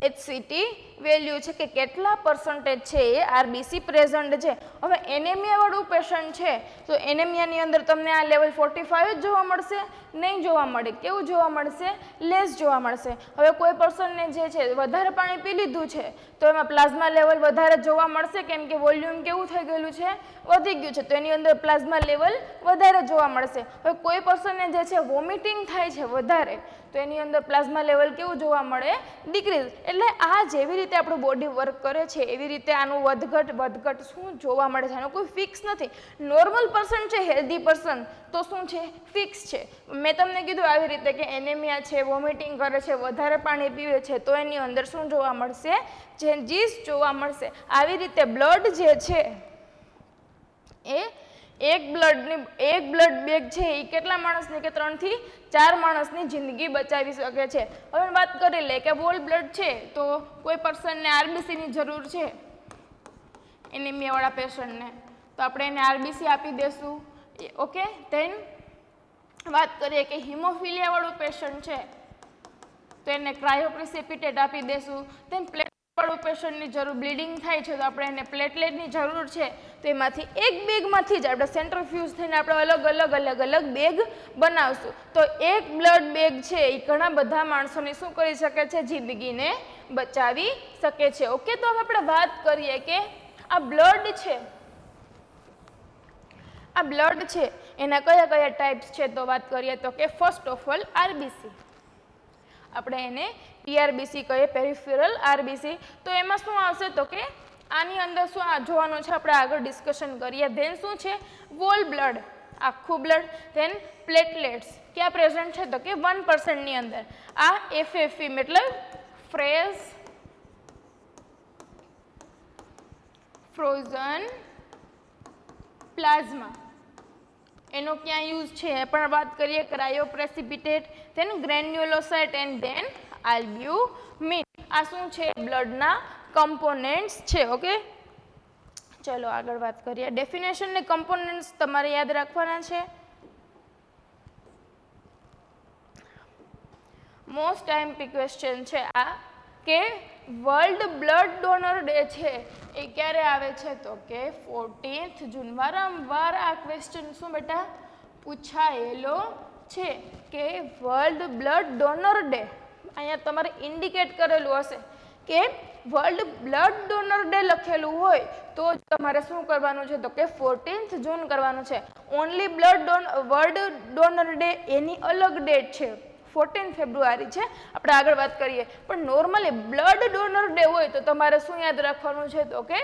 એચસીટી વેલ્યુ છે કે કેટલા પર્સન્ટેજ છે એ આરબીસી પ્રેઝન્ટ છે. હવે એનેમિયા વાળું પેશન્ટ છે તો એનેમિયાની અંદર તમને આ લેવલ 45 જ જોવા મળશે નહીં જોવા મળે. કેવું જોવા મળશે લેસ જોવા મળશે. હવે કોઈ પર્સનને જે છે વધારે પાણી પી લીધું છે તો એમાં પ્લાઝમા લેવલ વધારે જોવા મળશે કેમ કે વોલ્યુમ કેવું થઈ ગયેલું છે વધી ગયું છે તો એની અંદર પ્લાઝમા લેવલ વધારે જોવા મળશે. હવે કોઈ પર્સનને જે છે વોમિટિંગ થાય છે વધારે તો એની અંદર પ્લાઝમા લેવલ કેવું જોવા મળે ડિક્રીઝ. એટલે આ જેવી રીતે આપણું બોડી વર્ક કરે છે એવી રીતે આનું વધઘટ શું જોવા મળે છે. આનું કોઈ ફિક્સ નથી. નોર્મલ પર્સન છે હેલ્ધી પર્સન તો શું છે ફિક્સ છે. મેં તમને કીધું આવી રીતે કે એનેમિયા છે વોમિટિંગ કરે છે વધારે પાણી પીવે છે તો એની અંદર શું જોવા મળશે ચેન્જીસ જોવા મળશે. આવી રીતે બ્લડ જે છે એ એક બ્લડ બેગ છે એ કેટલા માણસની કે 3 થી 4 માણસની જિંદગી બચાવી શકે છે. હવે વાત કરી લે કે હોલ બ્લડ છે તો કોઈ પર્સનને આરબીસીની જરૂર છે, એનિમિયાવાળા પેશન્ટને, તો આપણે એને આરબીસી આપી દેશું. ઓકે, ધેન વાત કરીએ કે હિમોફિલિયાવાળું પેશન્ટ છે તો એને ક્રાયોપ્રેસિપિટેટ આપી દેશું. ધેન પ્લેટવાળું પેશન્ટની જરૂર, બ્લીડિંગ થાય છે તો આપણે એને પ્લેટલેટની જરૂર છે, તો એમાંથી એક બેગમાંથી જ આપણે સેન્ટ્રીફ્યુઝ થઈને આપણે અલગ બેગ બનાવશું. તો એક બ્લડ બેગ છે એ ઘણા બધા માણસોની શું કરી શકે છે, જિંદગીને બચાવી શકે છે. ઓકે, તો હવે આપણે વાત કરીએ કે આ બ્લડ છે એના કયા કયા ટાઈપ્સ છે, તો વાત કરીએ તો કે ફર્સ્ટ ઓફ ઓલ આરબીસી, આપણે એને પીઆરબીસી કહીએ, પેરિફેરલ આરબીસી. તો એમાં શું આવશે તો કે આની અંદર શું જોવાનું છે આપણે આગળ ડિસ્કશન કરીએ. ધેન શું છે, વોલ બ્લડ, આખું બ્લડ. ધેન પ્લેટલેટ્સ ક્યાં પ્રેઝન્ટ છે તો કે 1% ની અંદર. આ એફએફઈ મતલબ ફ્રોઝન પ્લાઝમા, એનો ક્યાં યુઝ છે એ પણ વાત કરીએ. Cryoprecipitate, than ગ્રેન્યુલોસાઇટ and then albumin. આ શું છે, બ્લડના કમ્પોનેન્ટ્સ છે. ઓકે, ચલો આગળ વાત કરીએ. ડેફિનેશન ને કમ્પોનેન્ટ્સ તમારે યાદ રાખવાના છે. મોસ્ટ આઈએમપી ક્વેશ્ચન છે આ કે વર્લ્ડ બ્લડ ડોનર ડે છે એ ક્યારે આવે છે તો કે 14th જૂન. વારંવાર આ ક્વેશ્ચન શું બેટા પૂછાયેલો છે કે વર્લ્ડ બ્લડ ડોનર ડે. અહીંયા તમારે ઇન્ડિકેટ કરેલું હશે કે વર્લ્ડ બ્લડ ડોનર ડે લખેલું હોય તો તમારે શું કરવાનું છે તો કે 14th જૂન કરવાનું છે. ઓનલી વર્લ્ડ ડોનર ડે એની અલગ ડેટ છે, 14 ફેબ્રુઆરી છે. આપણે આગળ વાત કરીએ, પણ નોર્મલી બ્લડ ડોનર ડે હોય તો તમારે શું યાદ રાખવાનું છે તો કે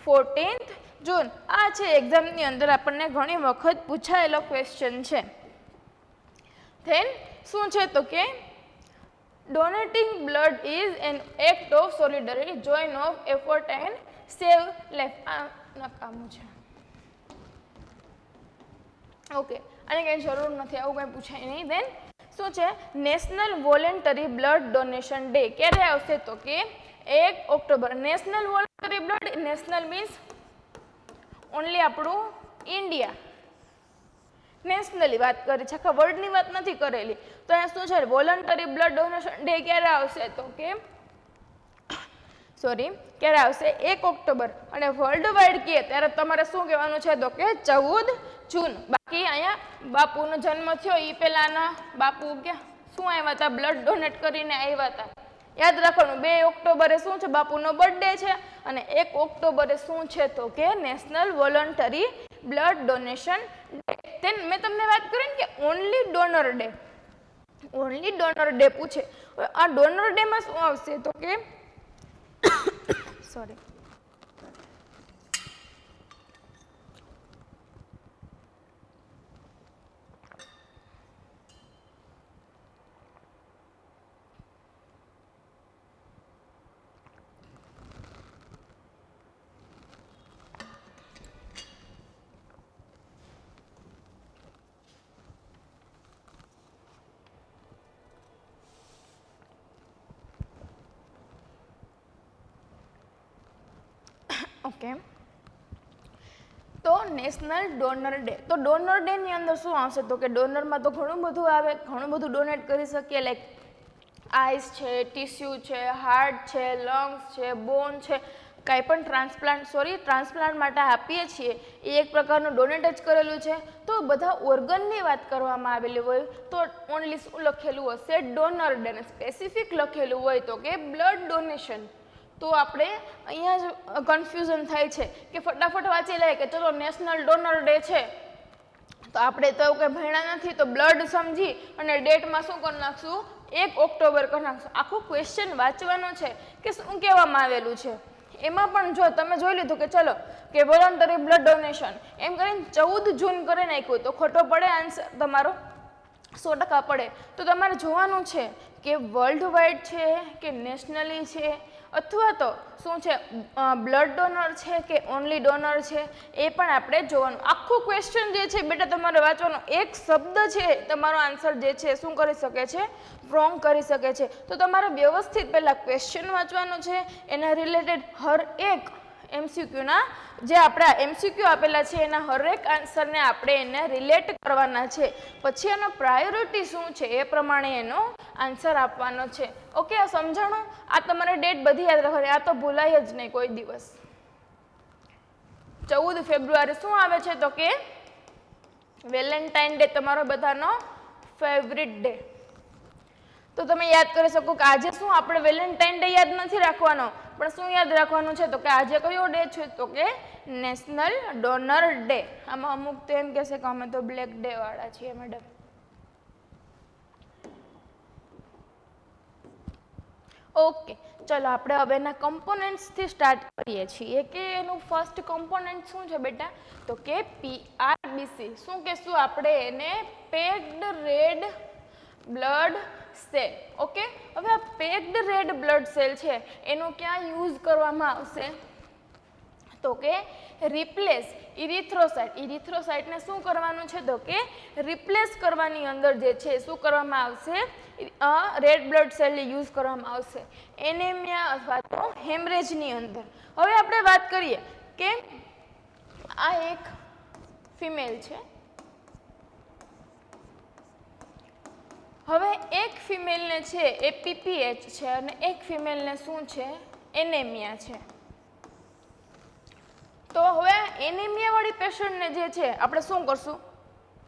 14th જૂન. આ છે એક્ઝામની અંદર આપણને ઘણી વખત પૂછાયેલો ક્વેશ્ચન છે. ધેન શું છે તો કે donating blood is an act of solidarity join of effort and save life. આ નકામું છે. ઓકે, આની કંઈ જરૂર નથી, આવું કંઈ પૂછાય નહીં. ધેન શું છે, national voluntary blood donation day ક્યારે આવશે તો કે 1 October. National voluntary blood, national means only આપણું ઇન્ડિયા, નેશનલી વાત કરી છે, આખા વર્લ્ડની વાત નથી કરેલી. તો અહીંયા શું છે, વોલન્ટરી બ્લડ ડોનેશન ડે ક્યારે આવશે તો કે ક્યારે આવશે 1 ઓક્ટોબર. અને વર્લ્ડ વાઇડ કહે ત્યારે તમારે શું કહેવાનું છે તો કે 14 જૂન. બાકી અહીંયા બાપુનો જન્મ થયો એ પહેલાના બાપુ શું આવ્યા હતા, બ્લડ ડોનેટ કરીને આવ્યા હતા. યાદ રાખવાનું, 2 ઓક્ટોબરે શું છે, બાપુનો બર્થડે છે, અને 1 ઓક્ટોબરે શું છે તો કે national voluntary blood donation day. તેન મેં તમને વાત કરી ને કે ઓનલી ડોનર ડે પૂછે. આ ડોનર ડેમાં શું આવશે તો કે સોરી ઓકે. તો નેશનલ ડોનર ડે, તો ડોનર ડેની અંદર શું આવશે તો કે ડોનરમાં તો ઘણું બધું આવે, ઘણું બધું ડોનેટ કરી શકીએ. લાઈક આઈસ છે, ટીસ્યુ છે, હાર્ટ છે, લંગ્સ છે, બોન છે, કાંઈ પણ ટ્રાન્સપ્લાન્ટ માટે આપીએ છીએ એ એક પ્રકારનું ડોનેટ જ કરેલું છે. તો બધા ઓર્ગનની વાત કરવામાં આવેલી હોય તો ઓનલી શું લખેલું હશે, ડોનર ડે. ને સ્પેસિફિક લખેલું હોય તો કે બ્લડ ડોનેશન. તો આપણે અહીંયા જ કન્ફ્યુઝન થાય છે કે ફટાફટ વાંચી લે કે ચલો નેશનલ ડોનર ડે છે, તો આપણે તો એવું કંઈ ભણ્યા નથી તો બ્લડ સમજી અને ડેટમાં શું કરી નાખશું, 1 ઓક્ટોબર કરી નાખશું. આખું ક્વેશ્ચન વાંચવાનો છે કે શું કહેવામાં આવેલું છે. એમાં પણ જો તમે જોઈ લીધું કે ચલો કે વોલન્ટરી બ્લડ ડોનેશન એમ કરીને 14 જૂન કરી નાખ્યું તો ખોટો પડે આન્સર તમારો, 100% પડે. તો તમારે જોવાનું છે કે વર્લ્ડ વાઇડ છે કે નેશનલી છે અથવા તો શું છે બ્લડ ડોનર છે કે ઓનલી ડોનર છે એ પણ આપણે જોવાનું. આખું ક્વેશ્ચન જે છે બેટા તમારે વાંચવાનો. એક શબ્દ છે તમારો આન્સર જે છે શું કરી શકે છે, રોંગ કરી શકે છે. તો તમારે વ્યવસ્થિત પહેલાં ક્વેશ્ચન વાંચવાનો છે, એના રિલેટેડ હર એક એમસીક્યુના જે આપણા એમસીક્યુ આપેલા છે એના હરેક આન્સરને આપણે એને રિલેટ કરવાના છે. પછી એનો પ્રાયોરિટી શું છે એ પ્રમાણે એનો આન્સર આપવાનો છે. ઓકે, આ સમજાણું? આ તમારે ડેટ બધી યાદ રાખવાની, આ તો ભૂલાય જ નહીં કોઈ દિવસ. 14 ફેબ્રુઆરી શું આવે છે તો કે વેલેન્ટાઇન ડે, તમારો બધાનો ફેવરિટ ડે. તો તમે યાદ કરી શકો કે આજે શું આપણે વેલેન્ટાઇન ડે યાદ નથી રાખવાનો, પણ શું યાદ રાખવાનું છે તો કે આજે કયો ડે છે તો કે નેશનલ ડોનર ડે. આમાં અમુક તો એમ કહેશે કે અમે તો બ્લેક ડે વાળા છીએ મેડમ. ઓકે, ચલો આપણે હવે એના કમ્પોનન્ટ્સથી સ્ટાર્ટ કરીએ છીએ કે એનું ફર્સ્ટ કમ્પોનન્ટ શું છે બેટા તો કે PRBC. શું કહેશું આપણે એને? Packed red blood cell. Okay, હવે આ પેક્ડ રેડ બ્લડ સેલ છે એનો ક્યાં યુઝ કરવામાં આવશે તો કે રિપ્લેસ ઇરિથ્રોસાઇટ. ઇરિથ્રોસાઇટને શું કરવાનું છે તો કે રિપ્લેસ કરવાની અંદર જે છે શું કરવામાં આવશે? રેડ બ્લડ સેલને યુઝ કરવામાં આવશે એનેમિયા અથવા તો હેમરેજની અંદર. હવે આપણે વાત કરીએ કે આ એક ફિમેલ છે. હવે એક ફિમેલને છે એ PPH છે અને એક ફિમેલને શું છે? એનેમિયા છે. તો હવે એનેમિયા વાળી પેશન્ટને જે છે આપણે શું કરશું?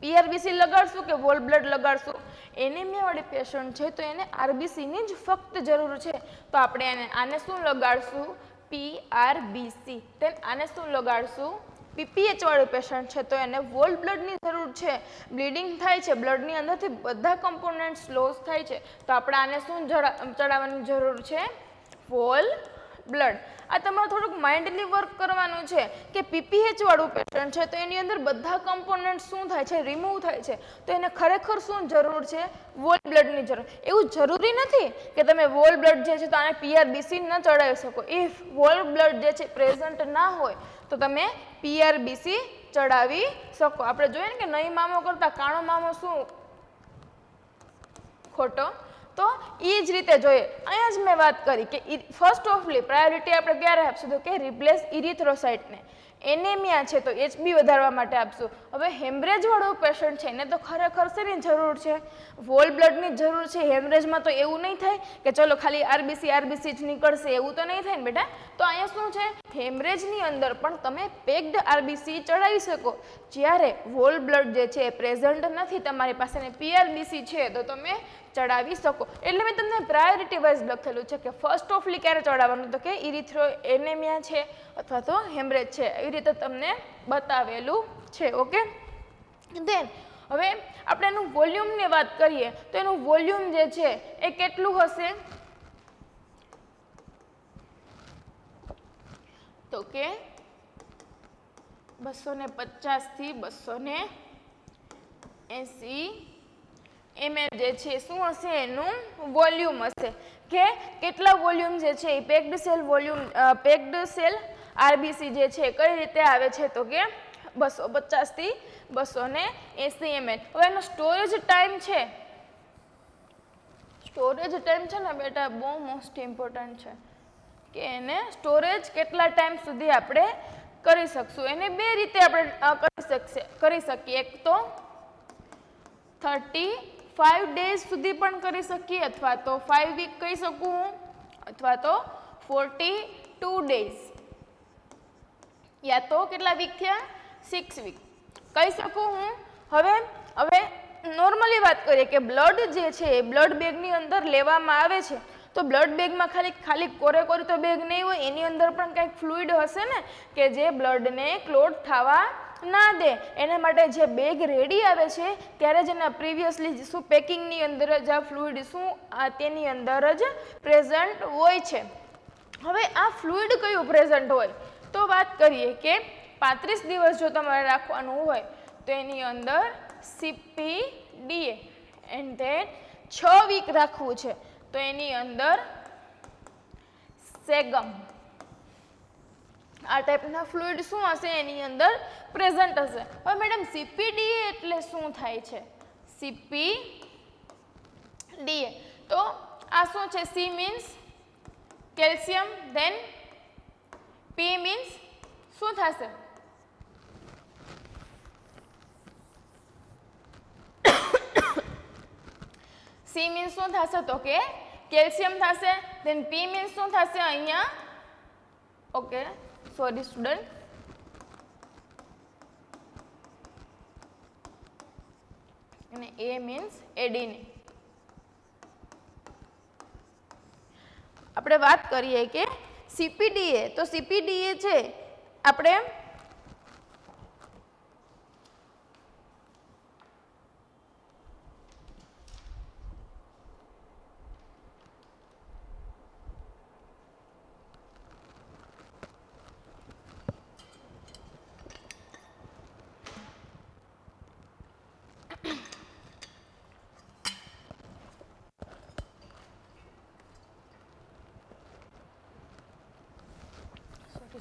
PRBC લગાડશું કે વોલ બ્લડ લગાડશું? એનેમિયા વાળી પેશન્ટ છે તો એને RBCની જ ફક્ત જરૂર છે, તો આપણે આને શું લગાડશું? PRBC. then આને શું લગાડશું? PPH વાળું પેશન્ટ છે તો એને વોલ બ્લડની જરૂર છે, બ્લીડિંગ થાય છે, બ્લડની અંદરથી બધા કમ્પોનન્ટ્સ લોસ થાય છે, તો આપણે આને શું ચડાવવાની જરૂર છે? Whole blood. આ તમારે થોડુંક માઇન્ડલી વર્ક કરવાનું છે કે PPH વાળું પેશન્ટ છે તો એની અંદર બધા કમ્પોનન્ટ શું થાય છે? રિમૂવ થાય છે, તો એને ખરેખર શું જરૂર છે? વોલ બ્લડની જરૂર. એવું જરૂરી નથી કે તમે વોલ બ્લડ જે છે તો આને PRBC ન ચડાવી શકો. ઇફ વોલ બ્લડ જે છે પ્રેઝન્ટ ના હોય તો તમે PRBC ચડાવી શકો. આપણે જોઈએ ને કે નહીં મામો કરતા કાણો મામો શું ખોટો? તો એ જ રીતે જોઈએ. અહીંયા જ મેં વાત કરી કે ફર્સ્ટ ઓફલી પ્રાયોરિટી આપણે ક્યારે આપશું તો કે રિપ્લેસ ઇરિથ્રોસાઇટને. એનેમિયા છે તો HB વધારવા માટે આપશું. હવે હેમરેજ વાળો પેશન્ટ છે એને તો ખરેખર શેની જરૂર છે? વોલ બ્લડની જરૂર છે. હેમરેજમાં તો એવું નહીં થાય કે ચલો ખાલી RBC જ નીકળશે, એવું તો નહીં થાય ને બેટા. તો અહીંયા શું છે? હેમરેજની અંદર પણ તમે પેક્ડ RBC ચડાવી શકો. જ્યારે વોલ બ્લડ જે છે એ પ્રેઝન્ટ નથી તમારી પાસે ને PRBC છે તો તમે ચડાવી શકો. એટલે મેં તમને પ્રાયોરિટી વાઇઝ લખેલું છે કે ફર્સ્ટ ઓફલી ક્યારે ચડાવવાનું તો કે ઇરિથ્રો એનેમિયા છે અથવા તો હેમરેજ છે, એવી રીતે તમને બતાવેલું છે. ઓકે, દેન હવે આપણે એનું વોલ્યુમની વાત કરીએ તો એનું વોલ્યુમ જે છે એ કેટલું હશે તો કે 250 થી 280 ml જે છે શું હશે? એનું વોલ્યુમ હશે. કે કેટલા વોલ્યુમ જે છે એ packed cell volume packed cell RBC જે છે કઈ રીતે આવે છે તો કે 250 થી 280 ml. હવે એનો સ્ટોરેજ ટાઈમ છે, ને બેટા બહુ મોસ્ટ ઇમ્પોર્ટન્ટ છે કે એને સ્ટોરેજ કેટલા ટાઈમ સુધી આપણે કરી શકશું. એને બે રીતે આપણે કરી શકીએ. એક તો 35 ડેઝ સુધી પણ કરી શકીએ અથવા તો 5 વીક કહી શકું હું, અથવા તો 42 ડેઝ, યા તો કેટલા વીક થયા? 6 વીક કહી શકું હું. હવે નોર્મલી વાત કરીએ કે બ્લડ જે છે એ બ્લડ બેગની અંદર લેવામાં આવે છે તો બ્લડ બેગમાં ખાલી કોરી તો બેગ નહીં હોય, એની અંદર પણ કંઈક ફ્લુઇડ હશે ને કે જે બ્લડને ક્લોટ થવા ના દે. એના માટે જે બેગ રેડી આવે છે ત્યારે જ એના પ્રિવિયસલી શું પેકિંગની અંદર જ આ ફ્લુઇડ શું તેની અંદર જ પ્રેઝન્ટ હોય છે. હવે આ ફ્લુઇડ કયું પ્રેઝન્ટ હોય તો વાત કરીએ કે 35 દિવસ જો તમારે રાખવાનું હોય તો એની અંદર CPDA એન્ડ ધેન 6 વીક રાખવું છે તો એની અંદર સેગમ. આ ટાઈપના ફ્લુઇડ શું હશે એની અંદર પ્રેઝન્ટ હશે. હવે મેડમ CPDA એટલે શું થાય છે? CPDA તો આ શું છે? C means calcium, then P means શું થશે? C મીન્સ શું થશે? તો કે કેલ્શિયમ થશે. ધેન P મીન્સ શું થશે અહીંયા? ઓકે, સોરી સ્ટુડન્ટ, અને A મીન્સ એડીની. આપણે વાત કરીએ કે CPDA, તો CPDA છે આપણે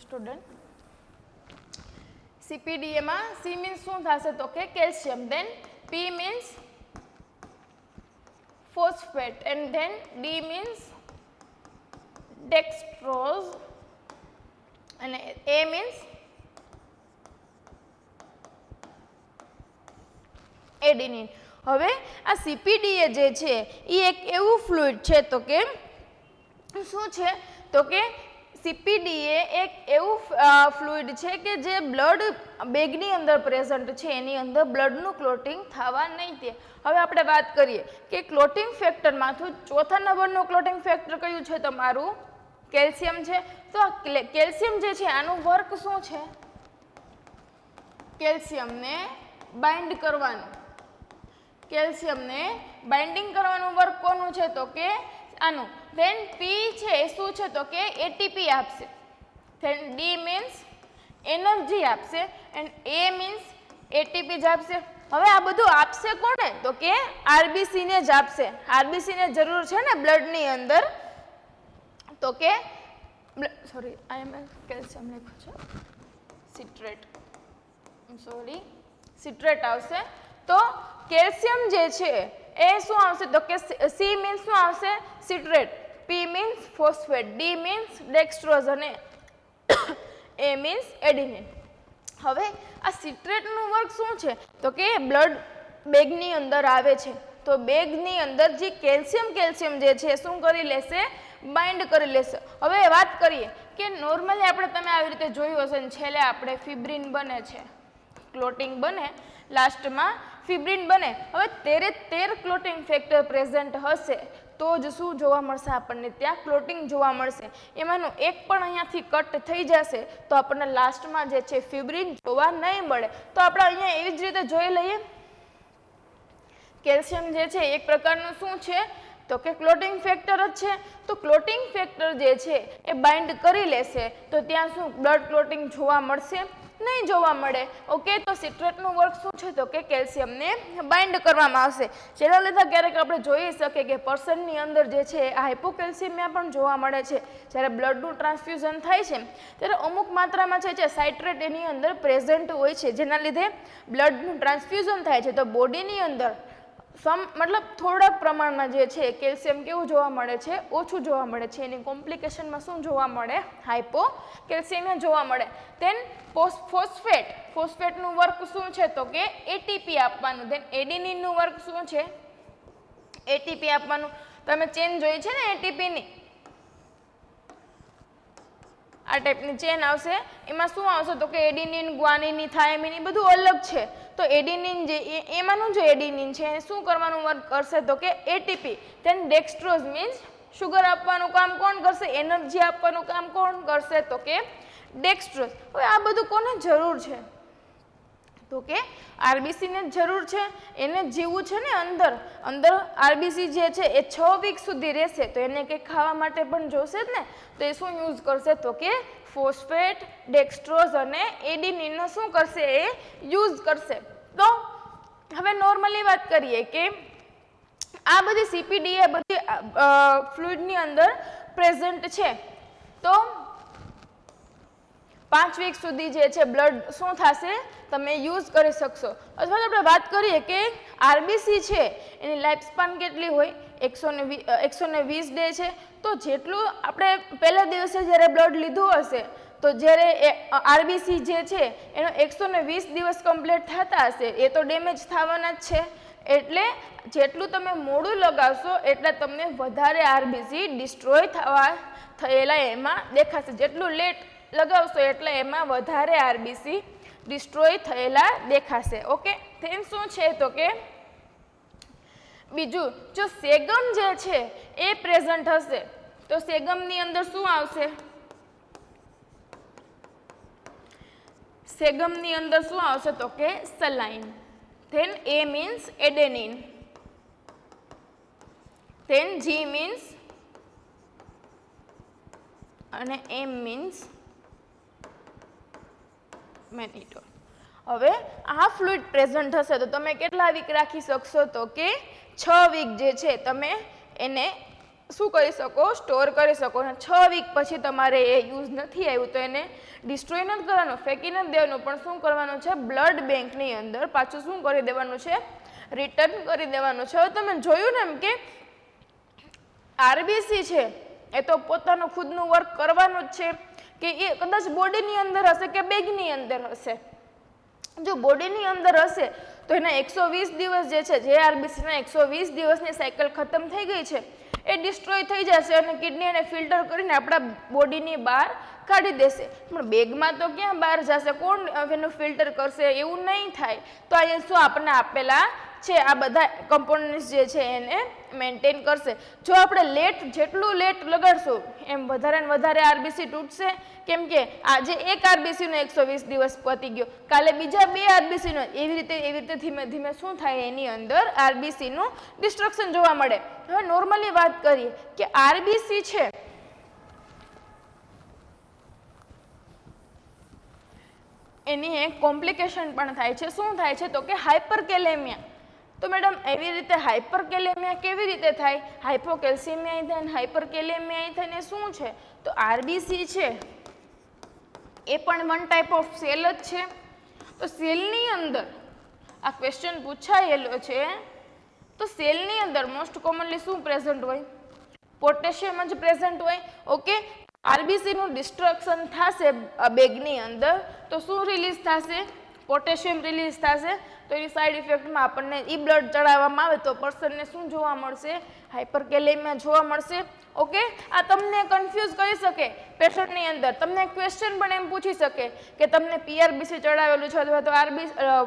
સ્ટુડન્ટ CPDA માં C મીન્સ શું થશે? તો કે calcium, then P means phosphate, and then D means dextrose, અને A મીન્સ એડિનિન. હવે આ CPDA જે છે એ એક એવું ફ્લુઇડ છે, તો કે શું છે? તો કે CPDA એક એવું ફ્લુઇડ છે કે જે બ્લડ બેગની અંદર પ્રેઝન્ટ છે, એની અંદર બ્લડનું ક્લોટિંગ થવા નહીં દે. હવે આપણે વાત કરીએ કે ક્લોટિંગ ફેક્ટરમાંથી ચોથા નંબરનું ક્લોટિંગ ફેક્ટર કયું છે? તમારું કેલ્શિયમ છે. તો આ કેલ્શિયમ જે છે આનું વર્ક શું છે? કેલ્શિયમને બાઇન્ડ કરવાનું. કેલ્શિયમને બાઇન્ડિંગ કરવાનું વર્ક કોનું છે? તો કે આનું. ધેન P છે એ શું છે? તો કે ATP આપશે. ધેન D મીન્સ એનર્જી આપશે, એન્ડ A મીન્સ ATP જ આપશે. હવે આ બધું આપશે કોને? તો કે RBC ને જ આપશે. RBC ને જરૂર છે ને બ્લડની અંદર, તો કે સોરી IMS કેલ્શિયમ લખ્યું છે, સિટ્રેટ, સોરી સિટ્રેટ આવશે. તો કેલ્શિયમ જે છે એ શું આવશે? તો કે C મીન્સ શું આવશે? Citrate, P means phosphate, D means dextrose, અને A મીન્સ એડિનિન. હવે આ સિટ્રેટનું વર્ક શું છે? તો કે બ્લડ બેગની અંદર આવે છે, તો બેગની અંદર જે કેલ્શિયમ જે છે શું કરી લેશે? બાઇન્ડ કરી લેશે. હવે વાત કરીએ કે નોર્મલી આપણે તમે આવી રીતે જોયું હશે ને, છેલ્લે આપણે ફિબ્રિન બને છે, ક્લોટિંગ બને, લાસ્ટમાં ફિબ્રિન બને. હવે 13 ક્લોટિંગ ફેક્ટર પ્રેઝન્ટ હશે તો જ શું જોવા મળશે? આપણને ત્યાં ક્લોટિંગ જોવા મળશે. એમાંનું એક પણ અહીંયાથી કટ થઈ જશે તો આપણને લાસ્ટમાં જે છે ફિબ્રિન જોવા નહીં મળે. તો આપણે અહીંયા એવી જ રીતે જોઈ લઈએ, કેલ્શિયમ જે છે એક પ્રકારનું શું છે? તો કે ક્લોટિંગ ફેક્ટર જ છે. તો ક્લોટિંગ ફેક્ટર જે છે એ બાઇન્ડ કરી લેશે તો ત્યાં શું બ્લડ ક્લોટિંગ જોવા મળશે? નહીં જોવા મળે. ઓકે, તો સિટ્રેટનું વર્ક શું છે? તો કે કેલ્શિયમને બાઇન્ડ કરવામાં આવશે. જેના લીધે ક્યારેક આપણે જોઈ શકીએ કે પર્સનની અંદર જે છે હાઇપોકેલ્શિયમિયા પણ જોવા મળે છે. જ્યારે બ્લડનું ટ્રાન્સફ્યુઝન થાય છે ત્યારે અમુક માત્રામાં છે સાઇટ્રેટ એની અંદર પ્રેઝન્ટ હોય છે, જેના લીધે બ્લડનું ટ્રાન્સફ્યુઝન થાય છે. તો બોડીની અંદર મતલબ થોડાક પ્રમાણમાં જે છે કેલ્શિયમ કેવું જોવા મળે છે? ઓછું જોવા મળે છે. એની કોમ્પ્લિકેશનમાં શું જોવા મળે? હાઇપોકેલ્શિયમિયા જોવા મળે. ધેન ફોસ્ફેટનું વર્ક શું છે? તો કે ATP આપવાનું. ધેન એડિનિનનું વર્ક શું છે? ATP આપવાનું. તમે ચેન જોઈ છે ને ATPની, આ ટાઈપની ચેન આવશે. એમાં શું આવશે? તો કે એડિનિન, ગ્વાનિન, થાયમિન, એ બધું અલગ છે. તો એડિનિન જે એમાંનું જે એડિનિન છે એ શું કરવાનું વર્ક કરશે? તો કે ATP. ધેન ડેક્સ્ટ્રોઝ મીન્સ શુગર આપવાનું કામ કોણ કરશે? એનર્જી આપવાનું કામ કોણ કરશે? તો કે ડેક્સ્ટ્રોઝ. હવે આ બધું કોને જરૂર છે? તો કે RBC ને જરૂર છે. એને જીવવું છે ને અંદર RBC જે છે એ 6 વીક સુધી રહેશે, તો એને કંઈક ખાવા માટે પણ જોશે જ ને. તો એ શું યુઝ કરશે? તો કે ફોસ્ફેટ, ડેક્સ્ટ્રોઝ અને એડિનિનનો શું કરશે? એ યુઝ કરશે. તો હવે નોર્મલી વાત કરીએ કે આ બધી CPDA બધી ફ્લુઇડની અંદર પ્રેઝન્ટ છે. તો 5 વીક સુધી જે છે બ્લડ શું થશે તમે યુઝ કરી શકશો. અથવા તો આપણે વાત કરીએ કે આરબીસી છે એની લાઈફ સ્પાન કેટલી હોય 120 ડે છે. તો જેટલું આપણે પહેલા દિવસે જ્યારે બ્લડ લીધું હશે તો જ્યારે આરબીસી જે છે એનો 120 દિવસ કમ્પ્લીટ થતા હશે એ તો ડેમેજ થવાના જ છે. એટલે જેટલું તમે મોડું લગાવશો એટલે તમને વધારે આરબીસી ડિસ્ટ્રોય થયેલા એમાં દેખાશે. જેટલું લેટ લગાવશો એટલે એમાં વધારે આરબીસી ડિસ્ટ્રોય થયેલા દેખાશે. ઓકે, ધેન શું છે તો કે બીજું, જો સેગમ જે છે એ પ્રેઝન્ટ હશે તો સેગમની અંદર શું આવશે? સેગમની અંદર શું આવશે તો કે સલાઇન. ધેન એ મીન્સ એડેનિન, ધેન જી મીન્સ અને એમ મીન્સ મેનિટોર. હવે આ ફ્લુઇડ પ્રેઝન્ટ હશે તો તમે કેટલા વીક રાખી શકશો તો કે 6 વીક જે છે તમે એને શું કરી શકો? સ્ટોર કરી શકો. અને 6 વીક પછી તમારે એ યુઝ નથી આવ્યું તો એને ડિસ્ટ્રોય નથી કરવાનું, ફેંકી નથી દેવાનું, પણ શું કરવાનું છે? બ્લડ બેંકની અંદર પાછું શું કરી દેવાનું છે? રિટર્ન કરી દેવાનું છે. હવે તમે જોયું ને એમ કે આરબીસી છે એ તો પોતાનું ખુદનું વર્ક કરવાનું જ છે કે એ કદાચ બોડીની અંદર હશે કે બેગની અંદર હશે. જો બોડીની અંદર હશે તો એના 120 દિવસ જે છે જે આરબીસીના 120 દિવસની સાયકલ ખતમ થઈ ગઈ છે એ ડિસ્ટ્રોય થઈ જશે અને કિડની એને ફિલ્ટર કરીને આપણા બોડીની બહાર કાઢી દેશે. પણ બેગમાં તો ક્યાં બહાર જશે? કોણ એનું ફિલ્ટર કરશે? એવું નહીં થાય. તો અહીંયા શું આપણને આપેલા છે આ બધા કમ્પોનન્ટ્સ જે છે એને મેન્ટેન કરશે. જો આપણે જેટલું લેટ લગાડશું એમ વધારે ને વધારે આરબીસી તૂટશે. કેમ કે આજે એક આરબીસીનો 120 દિવસ પતી ગયો, કાલે બીજા 2 આરબીસીનો, એવી રીતે ધીમે ધીમે શું થાય એની અંદર આરબીસીનું ડિસ્ટ્રક્શન જોવા મળે. હવે નોર્મલી વાત કરીએ કે આરબીસી છે એની એક કોમ્પ્લિકેશન પણ થાય છે. શું થાય છે તો કે હાઇપરકેલેમિયા. તો મેડમ એવી રીતે હાઇપરકેલેમિયા કેવી રીતે થાય? હાઇપોકેલ્સિમિયા થાય, હાઇપરકેલેમિયા થાય ને શું છે? તો આરબીસી છે એ પણ વન ટાઈપ ઓફ સેલ જ છે. તો સેલની અંદર આ ક્વેશ્ચન પૂછાયેલો છે તો સેલની અંદર મોસ્ટ કોમનલી શું પ્રેઝન્ટ હોય? પોટેશિયમ જ પ્રેઝન્ટ હોય. ઓકે, આરબીસીનું ડિસ્ટ્રક્શન થશે બેગની અંદર તો શું રિલીઝ થશે? પોટેશિયમ રિલીઝ થશે. તો એની સાઈડ ઇફેક્ટમાં આપણને બ્લડ ચડાવવામાં આવે તો પર્સનને શું જોવા મળશે? હાઇપરકેલેમિયા જોવા મળશે. ઓકે, આ તમને કન્ફ્યુઝ કરી શકે પેશન્ટની અંદર. તમને ક્વેશ્ચન પણ એમ પૂછી શકે કે તમને પીઆરબીસી ચડાવેલું છે અથવા તો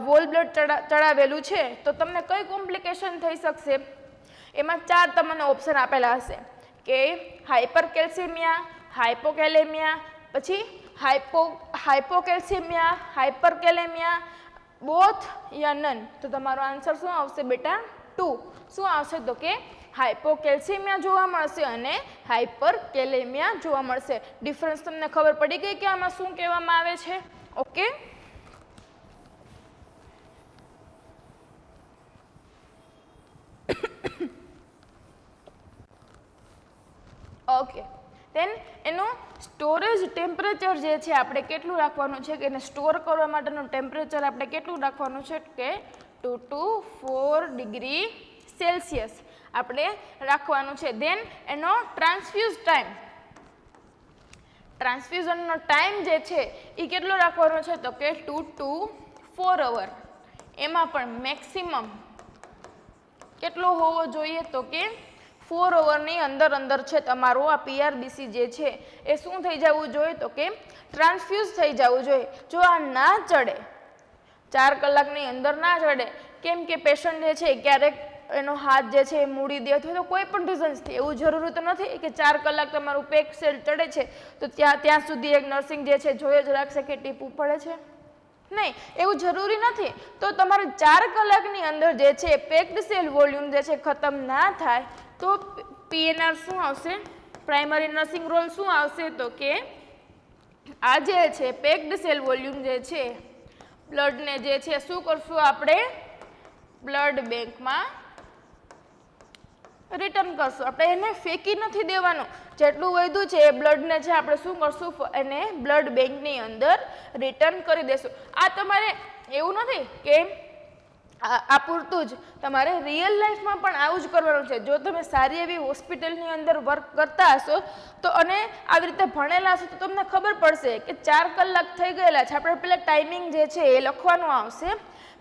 વોલ બ્લડ ચડાવેલું છે તો તમને કઈ કોમ્પ્લિકેશન થઈ શકશે? એમાં 4 તમને ઓપ્શન આપેલા હશે કે હાઇપરકેલ્સિમિયા, હાઇપોકેલેમિયા, પછી હાઇપોકેલ્સિમિયા, હાઇપરકેલેમિયા, બોથ યા નન. તો તમારો આન્સર શું આવશે બેટા? 2. શું આવશે તો કે હાઇપોકેલ્સિમિયા જોવા મળશે અને હાઇપરકેલેમિયા જોવા મળશે. ડિફરન્સ તમને ખબર પડી ગઈ કે આમાં શું કહેવામાં આવે છે? Okay, okay. ધેન એનું સ્ટોરેજ ટેમ્પરેચર જે છે આપણે કેટલું રાખવાનું છે કે એને સ્ટોર કરવા માટેનું ટેમ્પરેચર આપણે કેટલું રાખવાનું છે કે 2 to 4 ડિગ્રી સેલ્સિયસ આપણે રાખવાનું છે. ધેન એનો ટ્રાન્સફ્યુઝનનો ટાઈમ જે છે એ કેટલો રાખવાનો છે તો કે 2 to 4 અવર. એમાં પણ મેક્સિમમ કેટલો હોવો જોઈએ તો કે 4 અવરની અંદર છે તમારું આ પીઆરબીસી જે છે એ શું થઈ જવું જોઈએ તો કે ટ્રાન્સફ્યુઝ થઈ જવું જોઈએ. જો આ ના ચડે 4 કલાકની અંદર ના ચડે, કેમ કે પેશન્ટ જે છે ક્યારેક એનો હાથ જે છે એ મૂડી દે અથવા તો કોઈ પણ રીઝન્સથી, એવું જરૂરી તો નથી કે 4 કલાક તમારું પેક સેલ ચડે છે તો ત્યાં સુધી એક નર્સિંગ જે છે જોઈ જ રાખશે કે ટીપું પડે છે. નહીં, એવું જરૂરી નથી. તો તમારે 4 કલાકની અંદર જે છે પેક્ડ સેલ વોલ્યુમ જે છે ખતમ ના થાય તો પીએનઆર શું આવશે? પ્રાઇમરી નર્સિંગ રોલ શું આવશે તો કે આ જે છે પેક્ડ સેલ વોલ્યુમ જે છે બ્લડને જે છે શું કરશું આપણે? બ્લડ બેંકમાં રિટર્ન કરશું. આપણે એને ફેંકી નથી દેવાનું. જેટલું વધ્યું છે એ બ્લડને છે આપણે શું કરશું, એને બ્લડ બેંકની અંદર રિટર્ન કરી દેશું. આ તમારે એવું નથી કે આ પૂરતું જ, તમારે રિયલ લાઈફમાં પણ આવું જ કરવાનું છે. જો તમે સારી એવી હોસ્પિટલની અંદર વર્ક કરતા હશો તો અને આવી રીતે ભણેલા હશો તો તમને ખબર પડશે કે 4 કલાક થઈ ગયેલા છે. આપણે પહેલાં ટાઈમિંગ જે છે એ લખવાનું આવશે,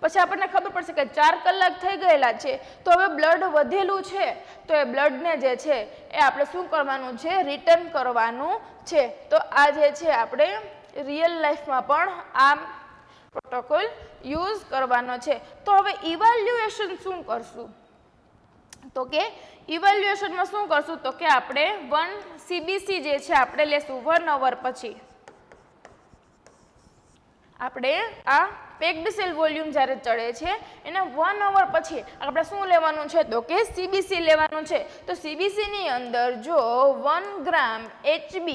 પછી આપણને ખબર પડશે કે 4 કલાક થઈ ગયેલા છે, તો હવે બ્લડ વધેલું છે તો એ બ્લડને જે છે એ આપણે શું કરવાનું છે, રિટર્ન કરવાનું છે. તો આ જે છે આપણે રિયલ લાઈફમાં પણ આ પ્રોટોકોલ યુઝ કરવાનો છે. તો હવે ઇવેલ્યુએશન શું કરશું, તો કે ઇવેલ્યુએશનમાં શું કરશું, તો કે આપણે 1 CBC જે છે આપણે લેશું 1 અવર પછી. આપણે આ પેક્ડ સેલ વોલ્યુમ જ્યારે ચડે છે એને 1 અવર પછી આપણે શું લેવાનું છે, તો કે CBC લેવાનું છે. તો CBC ની અંદર જો 1 ગ્રામ HB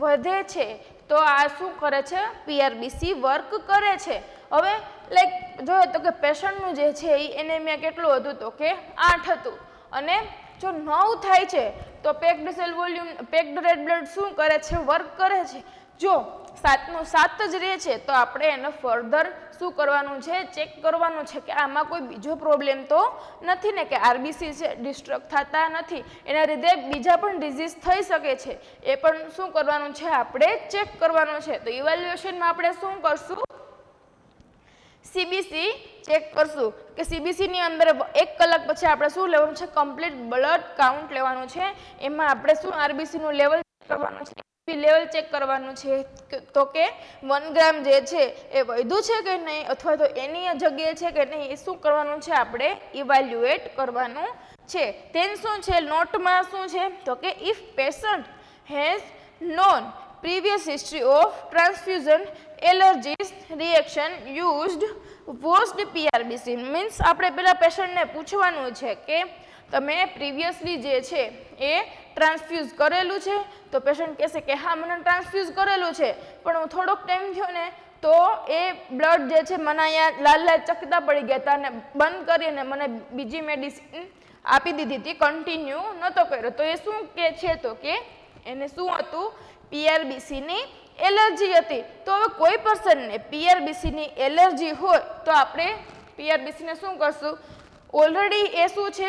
વધે છે તો આ શું કરે છે, PRBC વર્ક કરે છે. હવે લાઈક જોઈએ તો કે પેશન્ટનું જે છે એ એનેમિયા કેટલું હતું, તો કે 8 હતું, અને જો 9 થાય છે તો packed cell volume, packed red blood શું કરે છે, વર્ક કરે છે. જો 7નું 7 જ રહે છે તો આપણે એને ફર્ધર શું કરવાનું છે, ચેક કરવાનું છે કે આમાં કોઈ બીજો પ્રોબ્લેમ તો નથી ને, કે RBC છે ડિસ્ટ્રક્ટ થતા નથી, એના લીધે બીજા પણ ડિઝીઝ થઈ શકે છે, એ પણ શું કરવાનું છે, આપણે ચેક કરવાનું છે. તો ઇવેલ્યુએશનમાં આપણે શું કરશું, CBC ચેક કરશું કે CBC ની અંદર 1 કલાક પછી આપણે શું લેવાનું છે, કમ્પ્લીટ બ્લડ કાઉન્ટ લેવાનું છે. એમાં આપણે શું RBC નું લેવલ કરવાનું છે, લેવલ ચેક કરવાનું છે, તો કે 1 ગ્રામ જે છે એ વધ્યું છે કે નહીં અથવા તો એની જગ્યાએ છે કે નહીં, એ શું કરવાનું છે, આપણે ઇવેલ્યુએટ કરવાનું છે. તેન શું છે, નોટમાં શું છે, તો કે if patient has non previous history of transfusion allergies reaction used washed PRBC. Means આપણે પેલા પેશન્ટને પૂછવાનું છે કે તમે પ્રીવિયસલી જે છે એ ટ્રાન્સફ્યુઝ કરેલું છે, તો પેશન્ટ કહેશે કે હા મને ટ્રાન્સફ્યુઝ કરેલું છે, પણ હું થોડોક ટાઈમ થયો ને તો એ બ્લડ જે છે મને અહીંયા લાલ લાલ ચકતા પડી ગયા હતા અને બંધ કરીને મને બીજી મેડિસિન આપી દીધી હતી, કન્ટિન્યુ નહોતો કર્યો. તો એ શું કે છે, તો કે એને શું હતું, PRBC ની એલર્જી હતી. તો હવે કોઈ પર્સનને PRBC ની એલર્જી હોય તો આપણે PRBC ને શું કરશું, ઓલરેડી એ શું છે,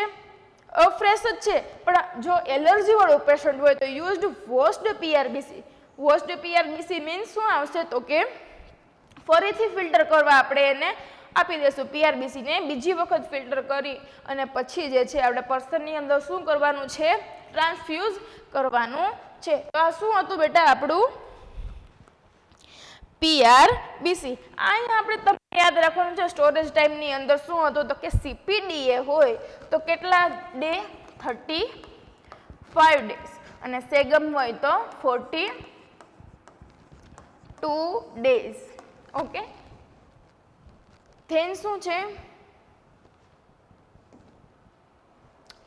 ફ્રેશ જ છે, પણ જો એલર્જી વાળો પેશન્ટ હોય તો used washed PRBC. Washed PRBC means શું આવશે, તો કે ફરીથી ફિલ્ટર કરવા આપણે એને આપી દઈશું, PRBC ને બીજી વખત ફિલ્ટર કરી અને પછી જે છે આપણે પર્સનની અંદર શું કરવાનું છે, ટ્રાન્સફ્યુઝ કરવાનું છે. તો આ શું હતું બેટા આપણું PRBC. અહીંયા આપણે તમને યાદ રાખવાનું છે, સ્ટોરેજ ટાઈમની અંદર શું હતું, તો કે CPDA હોય તો કેટલા ડે, 35 ડેઝ, અને સેગમ હોય તો 42 ડેઝ. ઓકે, ધેન શું છે,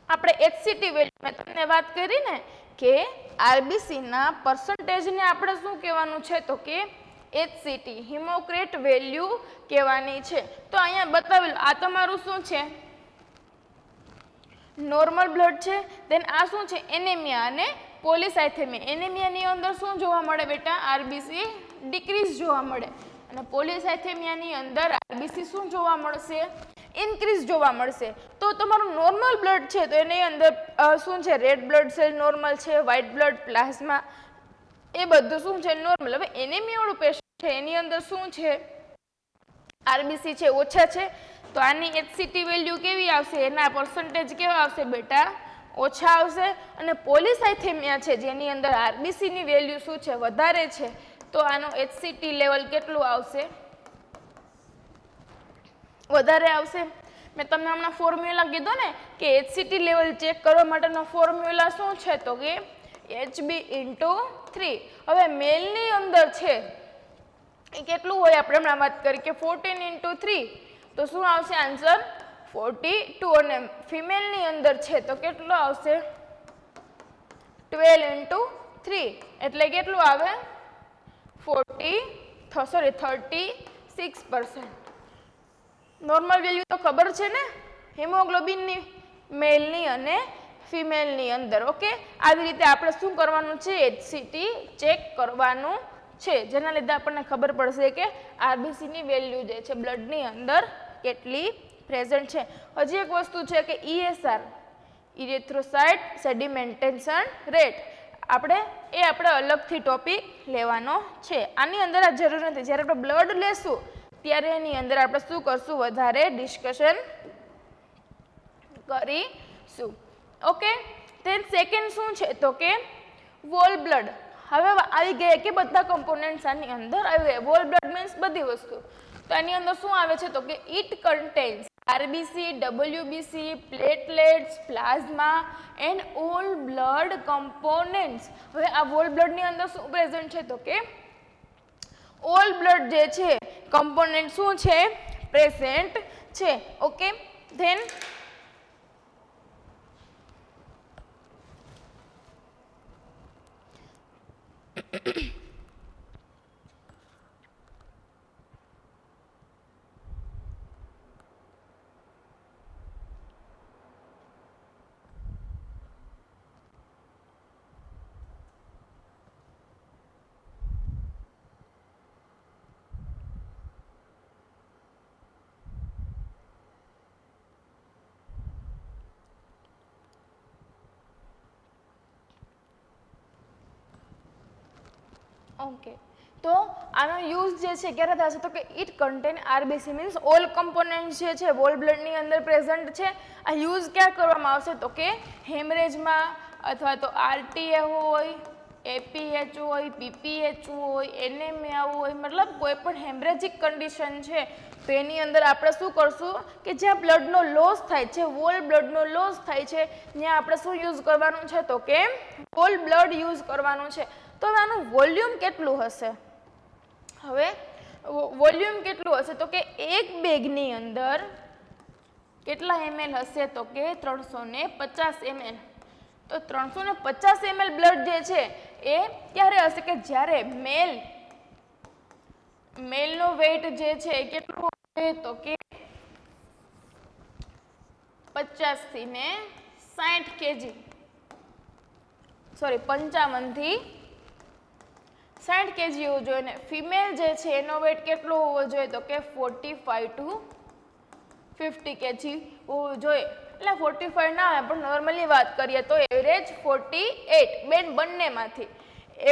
આપણે HCT વેલ્યુ મેં તમને વાત કરી ને કે RBC ના પર્સન્ટેજને આપણે શું કહેવાનું છે, તો કે HCT હિમોક્રેટ વેલ્યુ કહેવાની છે. તો અહીંયા બતાવેલું આ તમારું શું છે, નોર્મલ બ્લડ છે. દેન આ શું છે, એનેમિયા અને પોલિસાયથેમિયા. એનેમિયાની અંદર શું જોવા મળે બેટા, RBC ડિક્રીઝ જોવા મળે, અને પોલિસાયથેમિયાની અંદર RBC શું જોવા મળશે, ઇન્ક્રીઝ જોવા મળશે. તો તમારું નોર્મલ બ્લડ છે તો એની અંદર શું છે, રેડ બ્લડ સેલ નોર્મલ છે, વ્હાઇટ બ્લડ પ્લાઝમા એ બધું શું છે, નોર્મલ. હવે એનેમિયાવાળું પેશન્ટ છે એની અંદર શું છે, RBC છે ઓછા છે, તો આની HCT વેલ્યુ કેવી આવશે, એના પર્સન્ટેજ કેવા આવશે બેટા, ઓછા આવશે. અને પોલિસાયથેમિયા છે જેની અંદર RBC ની વેલ્યુ શું છે, વધારે છે, તો આનો HCT લેવલ કેટલું આવશે, વધારે આવશે. મેં તમને હમણાં ફોર્મ્યુલા કીધો ને કે HCT લેવલ ચેક કરવા માટેનો ફોર્મ્યુલા શું છે, તો કે HB/3. હવે મેલની અંદર છે એ કેટલું હોય, આપણે હમણાં વાત કરી કે 14/3, તો શું આવશે આન્સર 42. અને ફિમેલની અંદર છે તો કેટલું આવશે, 12/3, એટલે કેટલું આવે 36%. નોર્મલ વેલ્યુ તો ખબર છે ને, હિમોગ્લોબિનની મેલની અને ફિમેલની અંદર. ઓકે, આવી રીતે આપણે શું કરવાનું છે, HCT ચેક કરવાનું છે, જેના લીધે આપણને ખબર પડશે કે આરબીસીની વેલ્યુ જે છે બ્લડની અંદર કેટલી પ્રેઝન્ટ છે. હજી એક વસ્તુ છે કે ESR, ઇરેથ્રોસાઇટ સેડિમેન્ટેશન રેટ, આપણે અલગથી ટોપિક લેવાનો છે. આની અંદર આ જરૂર નથી, જ્યારે આપણે બ્લડ લેશું ત્યારે એની અંદર આપણે શું કરશું, વધારે ડિસ્કશન કરીશું. ઓકે, then સેકન્ડ શું છે તો કે વોલ બ્લડ. હવે આવી ગયા કે બધા કમ્પોનન્ટ્સ આની અંદર આવી ગયા. વોલ બ્લડ મીન્સ બધી વસ્તુ. તો આની અંદર શું આવે છે તો કે it contains RBC, WBC, platelets, plasma and all blood components. હવે આ વોલ બ્લડની અંદર શું પ્રેઝન્ટ છે તો કે ઓલ બ્લડ જે છે કમ્પોનન્ટ શું છે, પ્રેઝન્ટ છે. ઓકે, ધેન ઓકે, તો આનો યુઝ જે છે ક્યારે થશે તો કે it contain RBC means all component જે છે વોલ બ્લડની અંદર પ્રેઝન્ટ છે. આ યુઝ ક્યાં કરવામાં આવશે તો કે હેમરેજમાં અથવા તો આરટીએ હોય, એપીએચ હોય, પીપીએચ હોય, એનેમિયા હોય, મતલબ કોઈ પણ હેમરેજિક કન્ડિશન છે તો એની અંદર આપણે શું કરશું કે જ્યાં બ્લડનો લોસ થાય છે, વોલ બ્લડનો લોસ થાય છે, ત્યાં આપણે શું યુઝ કરવાનું છે તો કે વોલ બ્લડ યુઝ કરવાનું છે. તો હવે આનું વોલ્યુમ કેટલું હશે, હવે વોલ્યુમ કેટલું હશે તો કે એક બેગની અંદર કેટલા ml હશે તો કે 350 ml. તો 350 ml બ્લડ જે છે એ ક્યારે હશે કે જ્યારે મેલનો વેઇટ જે છે એ કેટલું હશે તો કે 50 થી ને 60 kg, સોરી 55 થી 60 kg હોવું જોઈએ. ને ફિમેલ જે છે એનો વેઇટ કેટલો હોવો જોઈએ તો કે 45 to 50 kg હોવું જોઈએ. એટલે 45 ના આવે પણ નોર્મલી વાત કરીએ તો એવરેજ 48, બંનેમાંથી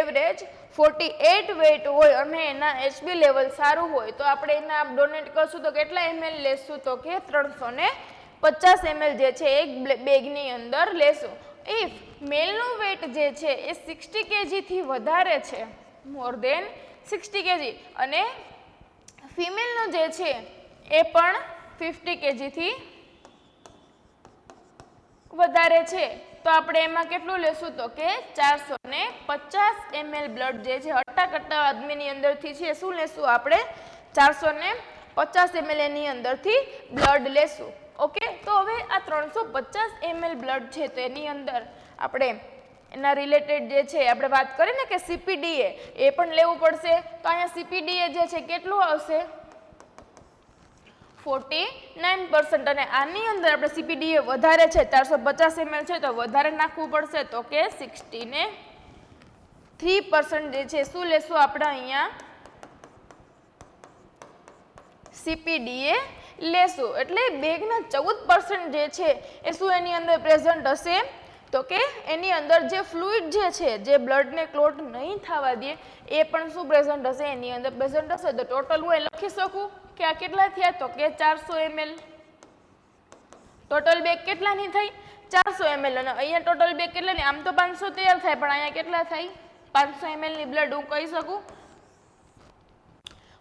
એવરેજ 48 વેઇટ હોય અને એના HB લેવલ સારું હોય તો આપણે એના ડોનેટ કરશું તો કેટલા ml લેશું તો કે 350 ml જે છે એક બેગની અંદર લેશું. ઇફ મેલનું વેઇટ જે છે એ 60 kg થી વધારે છે, મોર દેન 60 kg, અને ફિમેલનું જે છે એ પણ 50 kg થી વધારે છે તો આપણે એમાં કેટલું લેશું તો કે 450 ml બ્લડ જે છે હટ્ટા આદમીની અંદરથી છે શું લેશું આપણે 450 ml એની અંદરથી બ્લડ લેશું. ઓકે, તો હવે આ 350 ml બ્લડ છે તો એની અંદર આપણે એના રિલેટેડ જે છે આપણે વાત કરીએ ને કે CPDA એ પણ લેવું પડશે. તો અહીંયા CPDA જે છે કેટલું આવશે 49%, અને આની અંદર આપણે CPDA વધારે છે 450 ml છે તો વધારે નાખવું પડશે તો કે 63% જે છે શું લેશું આપણે અહીંયા CPDA લેશું. એટલે બેગના 14% જે છે એ શું એની અંદર પ્રેઝન્ટ હશે તો કે એની અંદર જે ફ્લુઇડ જે છે જે બ્લડને ક્લોટ નહીં થવા દે એ પણ શું પ્રેઝન્ટ હશે એની અંદર પ્રેઝન્ટ હશે. તો ટોટલ હું એ લખી શકું કે આ કેટલા થયા તો કે 400 ml. ટોટલ બેગ કેટલાની થઈ 400 ml, અને અહીંયા ટોટલ બેગ કેટલાની આમ તો 500 તૈયાર થાય પણ અહીંયા કેટલા થાય 500 ml ની બ્લડ હું કહી શકું.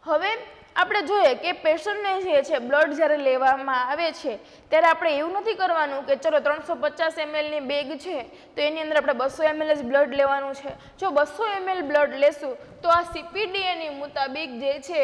હવે આપણે જોઈએ કે પેશન્ટને જે છે બ્લડ જ્યારે લેવામાં આવે છે ત્યારે આપણે એવું નથી કરવાનું કે ચલો 350 ml ની બેગ છે તો એની અંદર આપણે 200 ml જ બ્લડ લેવાનું છે. જો 200 ml બ્લડ લેશું તો આ CPDA ની મુતાબિક જે છે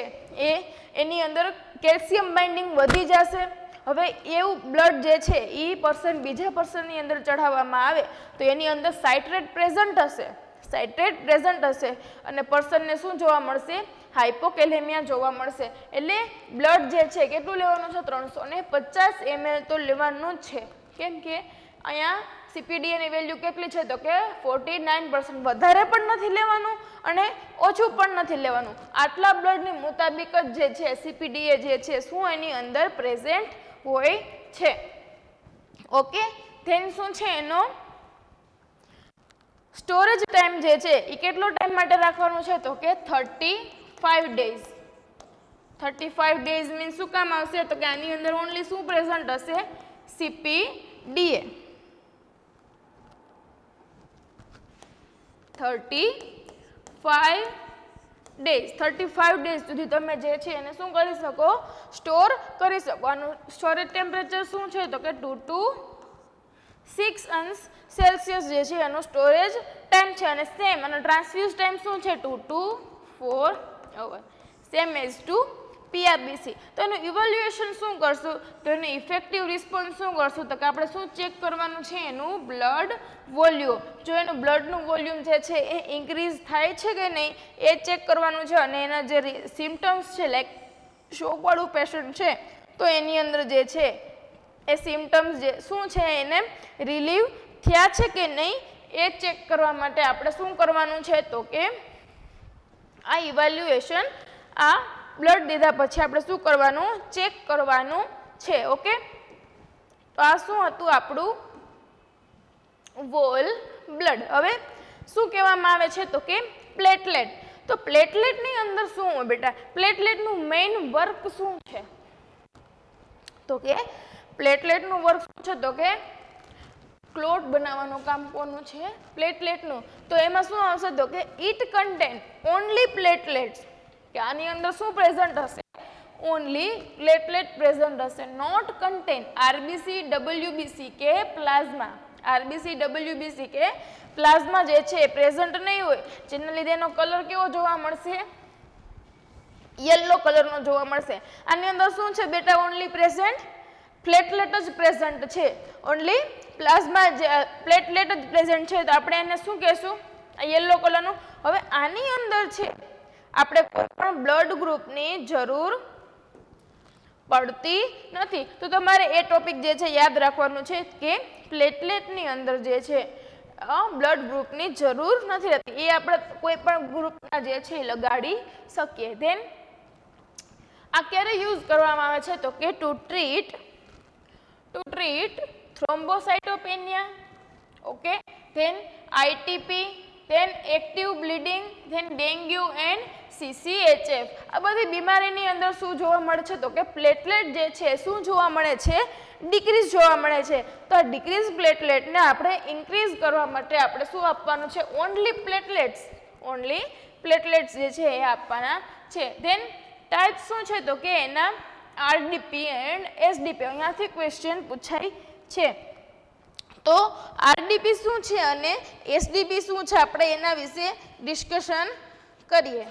એની અંદર કેલ્શિયમ બાઇન્ડિંગ વધી જશે. હવે એવું બ્લડ જે છે એ પર્સન બીજા પર્સનની અંદર ચઢાવવામાં આવે તો એની અંદર સાઇટ્રેટ પ્રેઝન્ટ હશે. સાઇટ્રેટ પ્રેઝન્ટ હશે અને પર્સનને શું જોવા મળશે? હાઇપોકેલેમિયા જોવા મળશે. એટલે બ્લડ જે છે કેટલું લેવાનું છે? 350 ml તો લેવાનું જ છે. કેમ કે અહીંયા CPDA ની વેલ્યુ કેટલી છે? તો કે 49%. વધારે પણ નથી લેવાનું અને ઓછું પણ નથી લેવાનું. આટલા બ્લડની મુતાબિક જ જે છે CPDA જે છે શું એની અંદર પ્રેઝન્ટ હોય છે. ઓકે, ધેન શું છે એનો સ્ટોરેજ ટાઈમ જે છે એ કેટલો ટાઈમ માટે રાખવાનું છે? તો કે 35 ડેઝ. 35 ડેઝ મીન્સ શું કામ આવશે? તો કે આની અંદર ઓનલી શું પ્રેઝન્ટ હશે? CPDA. 35 ડેઝ. 35 ડેઝ સુધી તમે જે છે એને શું કરી શકો? સ્ટોર કરી શકો. આનું સ્ટોરેજ ટેમ્પરેચર શું છે? તો કે 2 to 6 અંશ સેલ્સિયસ જે છે એનો સ્ટોરેજ ટાઈમ છે અને સેમ અને ટ્રાન્સફ્યુઝ ટાઈમ શું છે? 2 to 4 hour. Same as to PRBC. તો એનું ઇવેલ્યુએશન શું કરશું? તો એનું ઇફેક્ટિવ રિસ્પોન્સ શું કરશું? તો કે આપણે શું ચેક કરવાનું છે? એનું બ્લડ વોલ્યુમ. જો એનું બ્લડનું વોલ્યુમ જે છે એ ઇન્ક્રીઝ થાય છે કે નહીં એ ચેક કરવાનું છે અને એના જે સિમ્ટમ્સ છે લાઈક શોકવાળું પેશન્ટ છે તો એની અંદર જે છે એ સિમ્ટમ્સ જે શું છે એને રિલીવ થયા છે કે નહીં એ ચેક કરવા માટે આપણે શું કરવાનું છે? તો કે આ ઇવેલ્યુએશન આ બ્લડ દીધા પછી આપણે શું કરવાનું? ચેક કરવાનું છે. ઓકે, તો આ શું હતું આપણું વોલ બ્લડ. હવે શું કહેવામાં આવે છે? તો કે પ્લેટલેટ. તો પ્લેટલેટની અંદર શું હોય બેટા? પ્લેટલેટનું મેઇન વર્ક શું છે? તો કે પ્લેટલેટનું વર્ક શું છે? તો કે ક્લોટ બનાવવાનું કામ કોનું છે? પ્લેટલેટનું. તો એમાં શું આવશે? તો કે ઇટ કન્ટેન ઓનલી પ્લેટલેટ્સ. કે આની અંદર શું પ્રેઝન્ટ હશે? ઓનલી પ્લેટલેટ પ્રેઝન્ટ હશે. નોટ કન્ટેન RBC, WBC કે પ્લાઝમા. RBC, WBC કે પ્લાઝમા જે છે એ પ્રેઝન્ટ નહીં હોય, જેના લીધે એનો કલર કેવો જોવા મળશે? યલો કલરનો જોવા મળશે. આની અંદર શું છે બેટા? ઓનલી પ્રેઝન્ટ પ્લેટલેટ જ પ્રેઝન્ટ છે. ઓનલી પ્લાઝમા પ્લેટલેટ જ પ્રેઝન્ટ છે. તો આપણે એને શું કહેશું? આ યલો કલરનું. હવે આની અંદર છે આપણે કોઈ પણ બ્લડ ગ્રુપની જરૂર પડતી નથી. તો તમારે એ ટોપિક જે છે યાદ રાખવાનું છે કે પ્લેટલેટની અંદર જે છે બ્લડ ગ્રુપની જરૂર નથી રહેતી. એ આપણે કોઈ પણ ગ્રુપના જે છે એ લગાડી શકીએ. ધેન આ ક્યારે યુઝ કરવામાં આવે છે? તો કે to treat thrombocytopenia. Okay, then ITP, then active bleeding, then dengue and CCHF. આ બધી બીમારીની અંદર શું જોવા મળે છે? તો કે પ્લેટલેટ જે છે શું જોવા મળે છે? ડિક્રીઝ જોવા મળે છે. તો આ ડિક્રીઝ પ્લેટલેટને આપણે ઇન્ક્રીઝ કરવા માટે આપણે શું આપવાનું છે? ઓનલી પ્લેટલેટ્સ જે છે એ આપવાના છે. ધેન ટાઈપ શું છે? તો કે એના RDP એન્ડ SDP. અહીંયાથી ક્વેશ્ચન પૂછાય છે. તો RDP શું છે અને SDP શું છે આપણે એના વિશે ડિસ્કશન કરીએ.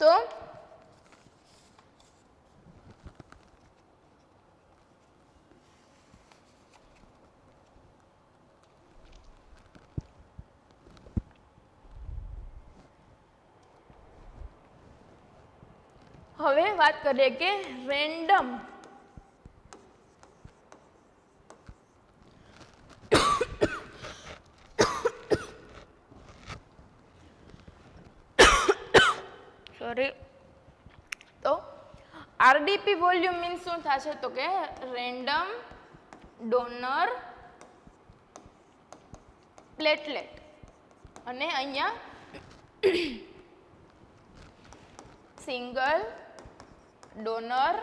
તો હવે વાત કરીએ કે રેન્ડમ તો RDP વોલ્યુમ મીન્સ શું થશે? તો કે રેન્ડમ ડોનર પ્લેટલેટ. અને અહીંયા સિંગલ ડોનર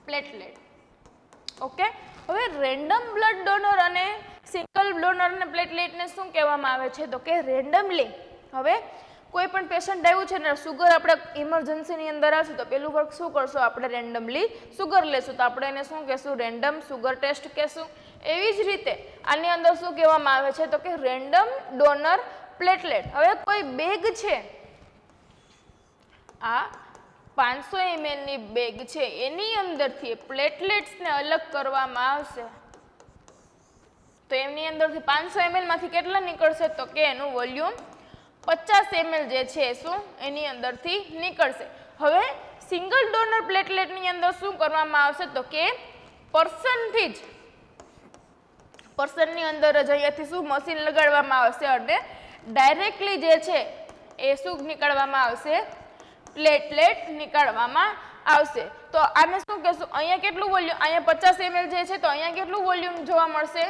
પ્લેટલેટ. ઓકે, હવે રેન્ડમ બ્લડ ડોનર અને સિંગલ ડોનર અને પ્લેટલેટને શું કહેવામાં આવે છે? તો કે રેન્ડમલી. હવે કોઈ પણ પેશન્ટ આવ્યું છે ને સુગર આપણે ઇમરજન્સીની અંદર આવશે તો પેલું વર્ક શું કરશું? આપણે રેન્ડમલી સુગર લેશું. તો આપણે એને શું કહેશું? રેન્ડમ સુગર ટેસ્ટ કહેશું. એવી જ રીતે આની અંદર શું કહેવામાં આવે છે? તો કે રેન્ડમ ડોનર પ્લેટલેટ. હવે કોઈ બેગ છે, આ 500 ml ની બેગ છે, એની અંદરથી પ્લેટલેટ્સને અલગ કરવામાં આવશે. તો એમની અંદરથી 500 ml માંથી કેટલા નીકળશે તો કે એનું વોલ્યુમ 50 ml જે છે શું એની અંદરથી નીકળશે. હવે સિંગલ ડોનર પ્લેટલેટની અંદર શું કરવામાં આવશે તો કે પર્સનની અંદર જ અહીંયાથી શું મશીન લગાડવામાં આવશે અને ડાયરેક્ટલી જે છે એ શું નીકળવામાં આવશે પ્લેટલેટ નીકળવામાં આવશે. તો આને શું કહેશું અહીંયા કેટલું વોલ્યુમ અહીંયા 50 ml જે છે તો અહીંયા કેટલું વોલ્યુમ જોવા મળશે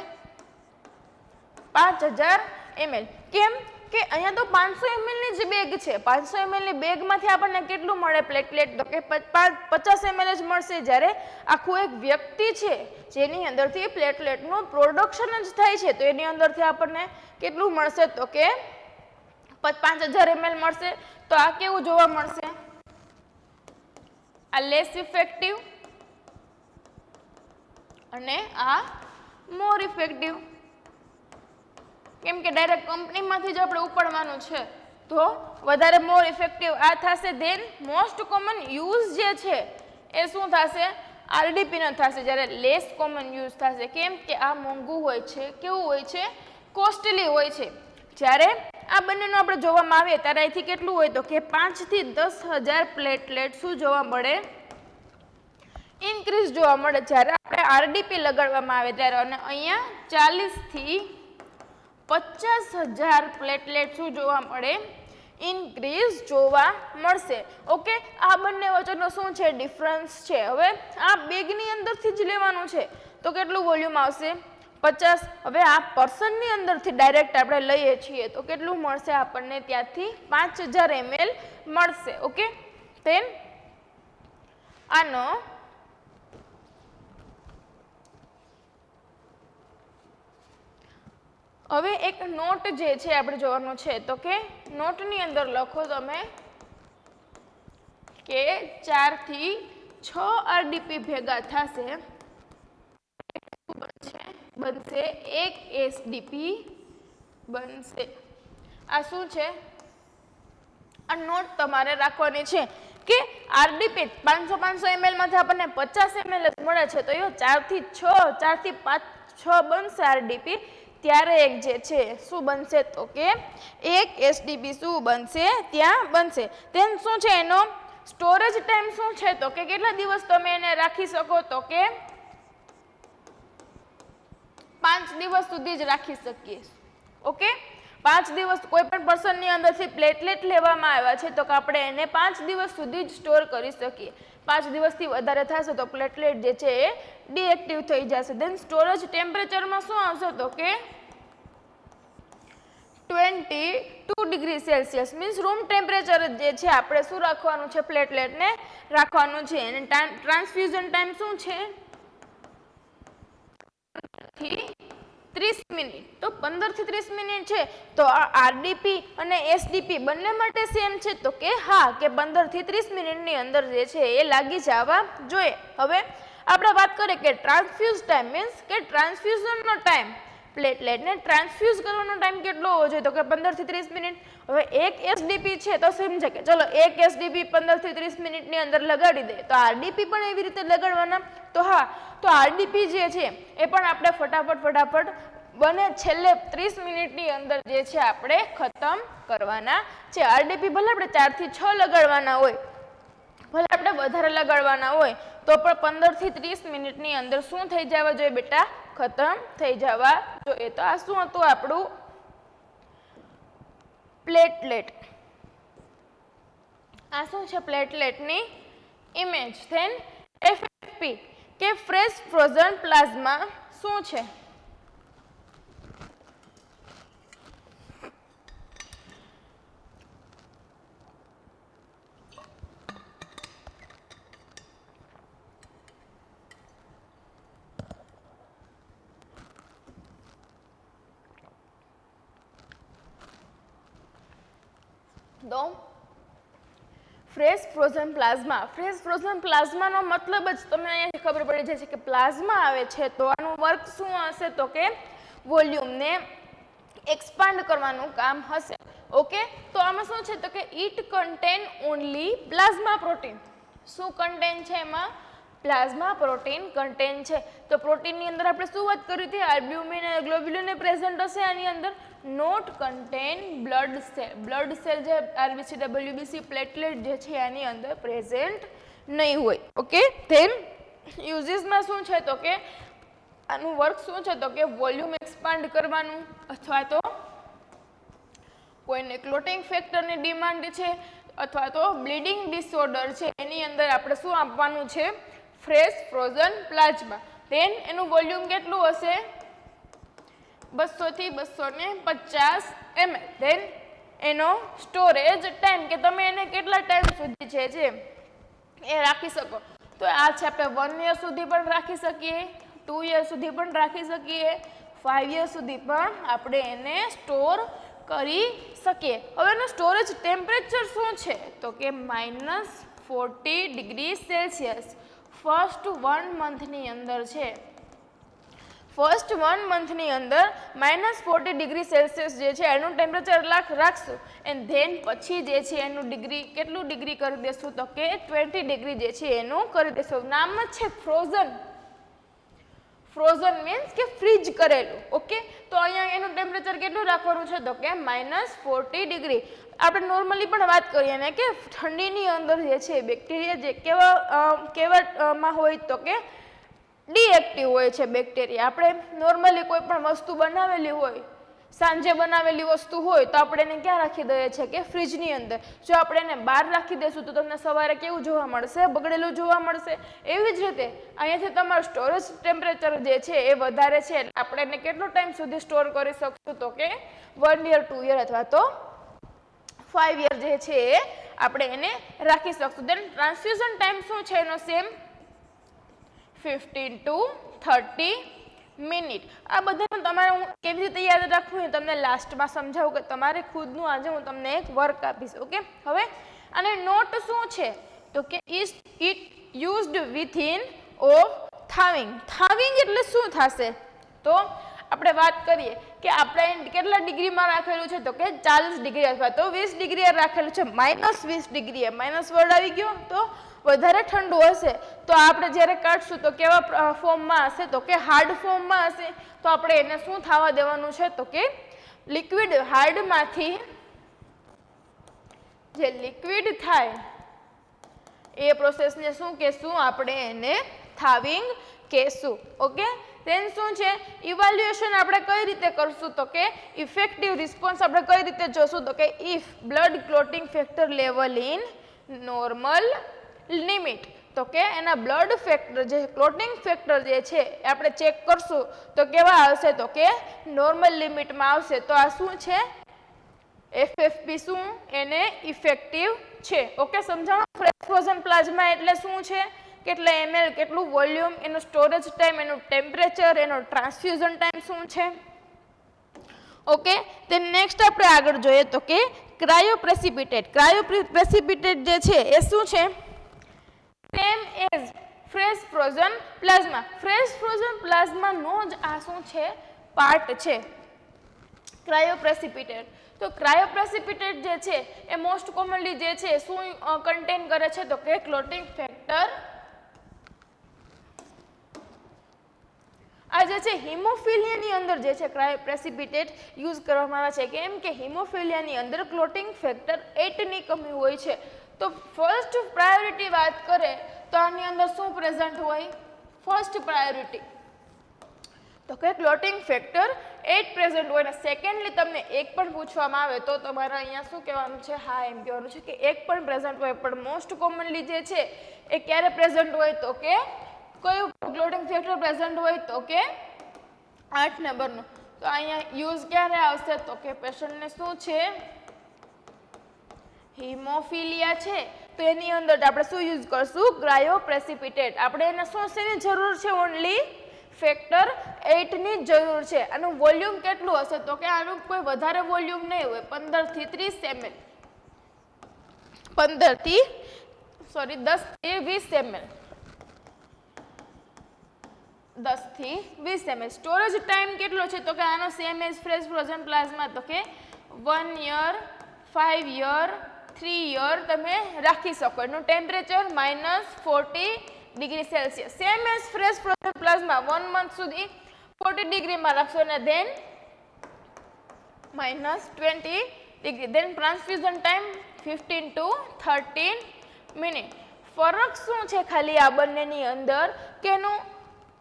5000 ml. કેમ કે અહીંયા તો 500 ml ની જ બેગ છે 500 ml ની બેગમાંથી આપણને કેટલું મળે પ્લેટલેટ તો કે 50 ml જ મળશે. જ્યારે આખું એક વ્યક્તિ છે જેની અંદરથી પ્લેટલેટનું પ્રોડક્શન જ થાય છે તો એની અંદરથી આપણને કેટલું મળશે તો કે 5000 ml મળશે. તો આ કેવું જોવા મળશે આ લેસ ઇફેક્ટિવ અને આ મોર ઇફેક્ટિવ. કેમ કે ડાયરેક્ટ કંપનીમાંથી જ આપણે ઉપાડવાનું છે તો વધારે મોર ઇફેક્ટિવ આ થશે. ધેન મોસ્ટ કોમન યુઝ જે છે એ શું થશે આરડીપી નો થશે જ્યારે લેસ કોમન યુઝ થશે. કેમ કે આ મોંઘું હોય છે કેવું હોય છે કોસ્ટલી હોય છે. જ્યારે આ બંનેનો આપણે જોવામાં આવે ત્યારે અહીંથી કેટલું હોય તો કે 5 થી 10,000 પ્લેટલેટ શું જોવા મળે ઇન્ક્રીઝ જોવા મળે જ્યારે આપણે આરડીપી લગાડવામાં આવે ત્યારે. અને અહીંયા 40 થી 50,000 પ્લેટલેટ શું જોવા મળે ઇન્ક્રીઝ જોવા મળશે. ઓકે આ બંને વચ્ચેનો શું છે ડિફરન્સ છે. હવે આ બેગની અંદરથી જ લેવાનું છે તો કેટલું વોલ્યુમ આવશે 50. હવે આ પર્સનની અંદરથી ડાયરેક્ટ આપણે લઈએ છીએ તો કેટલું મળશે આપણને ત્યાંથી 5000 ml મળશે. ઓકે ધેન આનો હવે એક નોટ જે છે આપણે જોવાનું છે તો કે નોટની અંદર લખો તમે કે 4 થી 6 આરડીપી ભેગા થશે બનશે 1 એસડીપી બનશે. આ શું છે આ નોટ તમારે રાખવાની છે કે આરડીપી 500 ml માંથી આપણને 50 ml જ મળે છે તો એ 4 થી 5 6 બનશે આરડીપી. ત્યારે એક જે છે શું બનશે તો કે 1 એસડીપી શું બનશે ત્યાં બનશે. તેમ શું છે એનો સ્ટોરેજ ટાઈમ શું છે તો કે કેટલા દિવસ તમે એને રાખી શકો તો કે 5 દિવસ સુધી જ રાખી શકીએ. ઓકે 5 દિવસ કોઈ પણ પર્સનની અંદરથી પ્લેટલેટ લેવામાં આવ્યા છે તો કે આપણે એને 5 દિવસ સુધી જ સ્ટોર કરી શકીએ. 5 દિવસથી વધારે થશે તો પ્લેટલેટ જે છે એ ડીએક્ટિવ થઈ જશે. ધેન સ્ટોરેજ ટેમ્પરેચરમાં શું આવશે તો કે 22 degree Celsius means room temperature જે છે આપણે શું રાખવાનું છે પ્લેટલેટને રાખવાનું છે. અને ટ્રાન્સફ્યુઝન ટાઈમ શું છે 30 મિનિટ. તો 15 થી 30 મિનિટ છે તો આ આરડીપી અને એસડીપી બંને માટે સેમ છે તો કે હા કે 15 થી 30 મિનિટની અંદર જે છે એ લાગી જવા જોઈએ. હવે આપણે વાત કરીએ કે ટ્રાન્સફ્યુઝ ટાઈમ મીન્સ કે ટ્રાન્સફ્યુઝનનો ટાઈમ પ્લેટલેટને ટ્રાન્સફ્યુઝ કરવાનો ટાઈમ કેટલો હોવો જોઈએ તો કે 15 થી 30 મિનિટ. હવે 1 એસડીપી છે તો સમજે કે ચલો 1 એસડીપી 15 થી 30 મિનિટની અંદર લગાડી દે તો આરડીપી પણ એવી રીતે લગાડવાના. તો હા તો આરડીપી જે છે એ પણ આપણે ફટાફટ બને છેલ્લે 30 મિનિટની અંદર જે છે આપણે ખતમ કરવાના છે. આરડીપી ભલે આપણે 4 થી 6 લગાડવાના હોય ભલે આપણે વધારે લગાડવાના હોય તો પણ 15 થી 30 મિનિટની અંદર શું થઈ જવા જોઈએ બેટા ખતમ થઈ જવા જોઈએ. તો આ શું હતું આપણું પ્લેટલેટ. આ શું છે પ્લેટલેટની ઇમેજ. ધેન એફએફપી કે ફ્રેશ ફ્રોઝન પ્લાઝમા શું છે તો ફ્રેશ ફ્રોઝન પ્લાઝમાનો મતલબ જ તમને અહીંયાથી ખબર પડી જાય છે કે પ્લાઝમા આવે છે તો આનું વર્ક શું હશે તો કે વોલ્યુમને એક્સપાન્ડ કરવાનું કામ હશે. ઓકે તો આમાં શું છે તો કે it contain only plasma protein. શું કન્ટેન છે એમાં પ્લાઝમા પ્રોટીન કન્ટેન છે. તો પ્રોટીનની અંદર આપણે શું વાત કરી હતી? આલ્બ્યુમિન અને ગ્લોબ્યુલિન પ્રેઝન્ટ હશે આની અંદર. Not contain blood cell. Blood cell જે આરબીસી ડબલ્યુબીસી પ્લેટલેટ જે છે એની અંદર પ્રેઝન્ટ નહીં હોય. ઓકે, ધેન યુઝીસમાં શું છે તો કે આનું વર્ક શું છે તો કે વોલ્યુમ એક્સપાન્ડ કરવાનું, અથવા તો કોઈને ક્લોટિંગ ફેક્ટરની ડિમાન્ડ છે, અથવા તો બ્લીડિંગ ડિસઓર્ડર છે એની અંદર આપણે શું આપવાનું છે? Fresh frozen plasma. ધેન એનું વોલ્યુમ કેટલું હશે? 200 થી 250 ml. ધેન એનો સ્ટોરેજ ટાઈમ કે તમે એને કેટલા ટાઈમ સુધી છે એ રાખી શકો. તો આ છે આપણે 1 યર સુધી પણ રાખી શકીએ, 2 યર સુધી પણ રાખી શકીએ, 5 યર સુધી પણ આપણે એને સ્ટોર કરી શકીએ. હવે એનું સ્ટોરેજ ટેમ્પરેચર શું છે તો કે -40°C ફર્સ્ટ 1 મંથની અંદર છે. ફર્સ્ટ 1 મંથની અંદર -40°C જે છે એનું ટેમ્પરેચર રાખશું, એન્ડ ધેન પછી જે છે એનું ડિગ્રી કેટલું ડિગ્રી કરી દેશું તો કે 20 ડિગ્રી જે છે એનું કરી દેશું. નામ જ છે ફ્રોઝન. ફ્રોઝન મીન્સ કે ફ્રીજ કરેલું. ઓકે, તો અહીંયા એનું ટેમ્પરેચર કેટલું રાખવાનું છે તો કે -40°. આપણે નોર્મલી પણ વાત કરીએ ને કે ઠંડીની અંદર જે છે બેક્ટેરિયા જે કેવામાં હોય તો કે ડીએક્ટિવ હોય છે બેક્ટેરિયા. આપણે નોર્મલી કોઈ પણ વસ્તુ બનાવેલી હોય, સાંજે બનાવેલી વસ્તુ હોય તો આપણે એને ક્યાં રાખી દઈએ છીએ કે ફ્રીજની અંદર. જો આપણે એને બહાર રાખી દઈશું તો તમને સવારે કેવું જોવા મળશે? બગડેલું જોવા મળશે. એવી જ રીતે અહીંયાથી તમારું સ્ટોરેજ ટેમ્પરેચર જે છે એ વધારે છે, એટલે આપણે એને કેટલો ટાઈમ સુધી સ્ટોર કરી શકશું તો કે 1 યર, 2 યર અથવા તો 5 યર જે છે એ આપણે એને રાખી શકશું. દેન ટ્રાન્સફ્યુઝન ટાઈમ શું છે એનો? Same 15 to 30 minute. આ બધાનું તમારે હું કેવી રીતે યાદ રાખવું એ તમને લાસ્ટમાં સમજાવું કે તમારે ખુદનું આજે હું તમને એક વર્ક આપીશ. ઓકે, હવે અને નોટ શું છે તો કે ઇટ યુઝડ વિથિન ઓફ થાવિંગ. થાવિંગ એટલે શું થશે? તો આપણે વાત કરીએ કે આપણે કેટલા ડિગ્રીમાં રાખેલું છે તો કે 40 ડિગ્રી અથવા તો 20 ડિગ્રી રાખેલું છે. -20 ડિગ્રી, માઇનસ વર્ડ આવી ગયો તો વધારે ઠંડુ હશે. તો આપણે જ્યારે કાઢશું તો કેવા ફોર્મમાં હશે તો કે હાર્ડ ફોર્મમાં હશે. તો આપણે એને શું થવા દેવાનું છે તો કે લિક્વિડ હાર્ડમાંથી જે લિક્વિડ થાય એ પ્રોસેસને શું કહેશું? આપણે એને થાવિંગ કહેશું. ઓકે, ધેન શું છે? ઇવેલ્યુએશન આપણે કઈ રીતે કરશું તો કે ઇફેક્ટિવ રિસ્પોન્સ આપણે કઈ રીતે જોશું તો કે if blood clotting factor level in normal limit. તો કે એના બ્લડ ફેક્ટર જે ક્લોટિંગ ફેક્ટર જે છે એ આપણે ચેક કરશું તો કેવા આવશે તો કે નોર્મલ લિમિટમાં આવશે. તો આ શું છે? FFP શું? એને ઇફેક્ટિવ છે. ઓકે, સમજાણું? ફ્રેશ ફ્રોઝન પ્લાઝ્મા એટલે શું છે? કેટલા ml, કેટલું વોલ્યુમ, એનો સ્ટોરેજ ટાઈમ, એનું ટેમ્પરેચર, એનો ટ્રાન્સફ્યુઝન ટાઈમ શું છે. ઓકે, તે નેક્સ્ટ આપણે આગળ જોઈએ તો કે ક્રાયોપ્રેસિપિટેટ. ક્રાયોપ્રેસિપિટેટ જે છે એ શું છે? Same as fresh frozen plasma. Fresh frozen પ્લાઝમાનો જ આ શું છે? પાર્ટ છે ક્રાયોપ્રેસિપિટેટ. તો ક્રાયોપ્રેસિપિટેટ જે છે એ મોસ્ટ કોમનલી જે છે શું કન્ટેન કરે છે તો કે ક્લોટિંગ ફેક્ટર. આ જે છે હિમોફિલિયાની અંદર જે છે ક્રાયોપ્રેસિપિટેટ યુઝ કરવામાં આવે છે. કેમ કે હિમોફિલિયાની અંદર ક્લોટિંગ ફેક્ટર 8 ની કમી હોય છે. તો ફર્સ્ટ પ્રાયોરિટી વાત કરે તો આની અંદર શું પ્રેઝન્ટ હોય? ફર્સ્ટ પ્રાયોરિટી તો કે ક્લોટિંગ ફેક્ટર 8 પ્રેઝન્ટ હોય. અને સેકન્ડલી તમને એક પણ પૂછવામાં આવે તો તમારે અહીંયા શું કહેવાનું છે? હા એમ કહેવાનું છે કે એક પણ પ્રેઝન્ટ હોય. પણ મોસ્ટ કોમનલી જે છે એ ક્યારે પ્રેઝન્ટ હોય તો કે કયું ક્લોટિંગ ફેક્ટર પ્રેઝન્ટ હોય તો કે 8 નંબરનું. તો અહીંયા યુઝ ક્યારે આવશે તો કે પેશન્ટને શું છે? હિમોફિલિયા છે તો એની અંદર આપણે શું યુઝ કરશું? ક્રાયોપ્રેસિપિટેટ. આપણે એને શું શેની જરૂર છે? ઓનલી ફેક્ટર 8 ની જ જરૂર છે. આનું વોલ્યુમ કેટલું હશે તો કે આનું કોઈ વધારે વોલ્યુમ નહીં હોય, 15 થી 30 ml, 10 થી 20 ml, 10 થી 20 ml. સ્ટોરેજ ટાઈમ કેટલો છે તો કે આનો same as fresh frozen plasma તો કે 1 યર, 5 યર, 3 યર તમે રાખી શકો. એનું temperature -40 degree Celsius. Same as fresh frozen plasma 1 month સુધી 40 ડિગ્રીમાં રાખશો અને then -20 degree. Then transfusion time 15 to 13 minute. ફરક શું છે ખાલી આ બંનેની અંદર કે એનું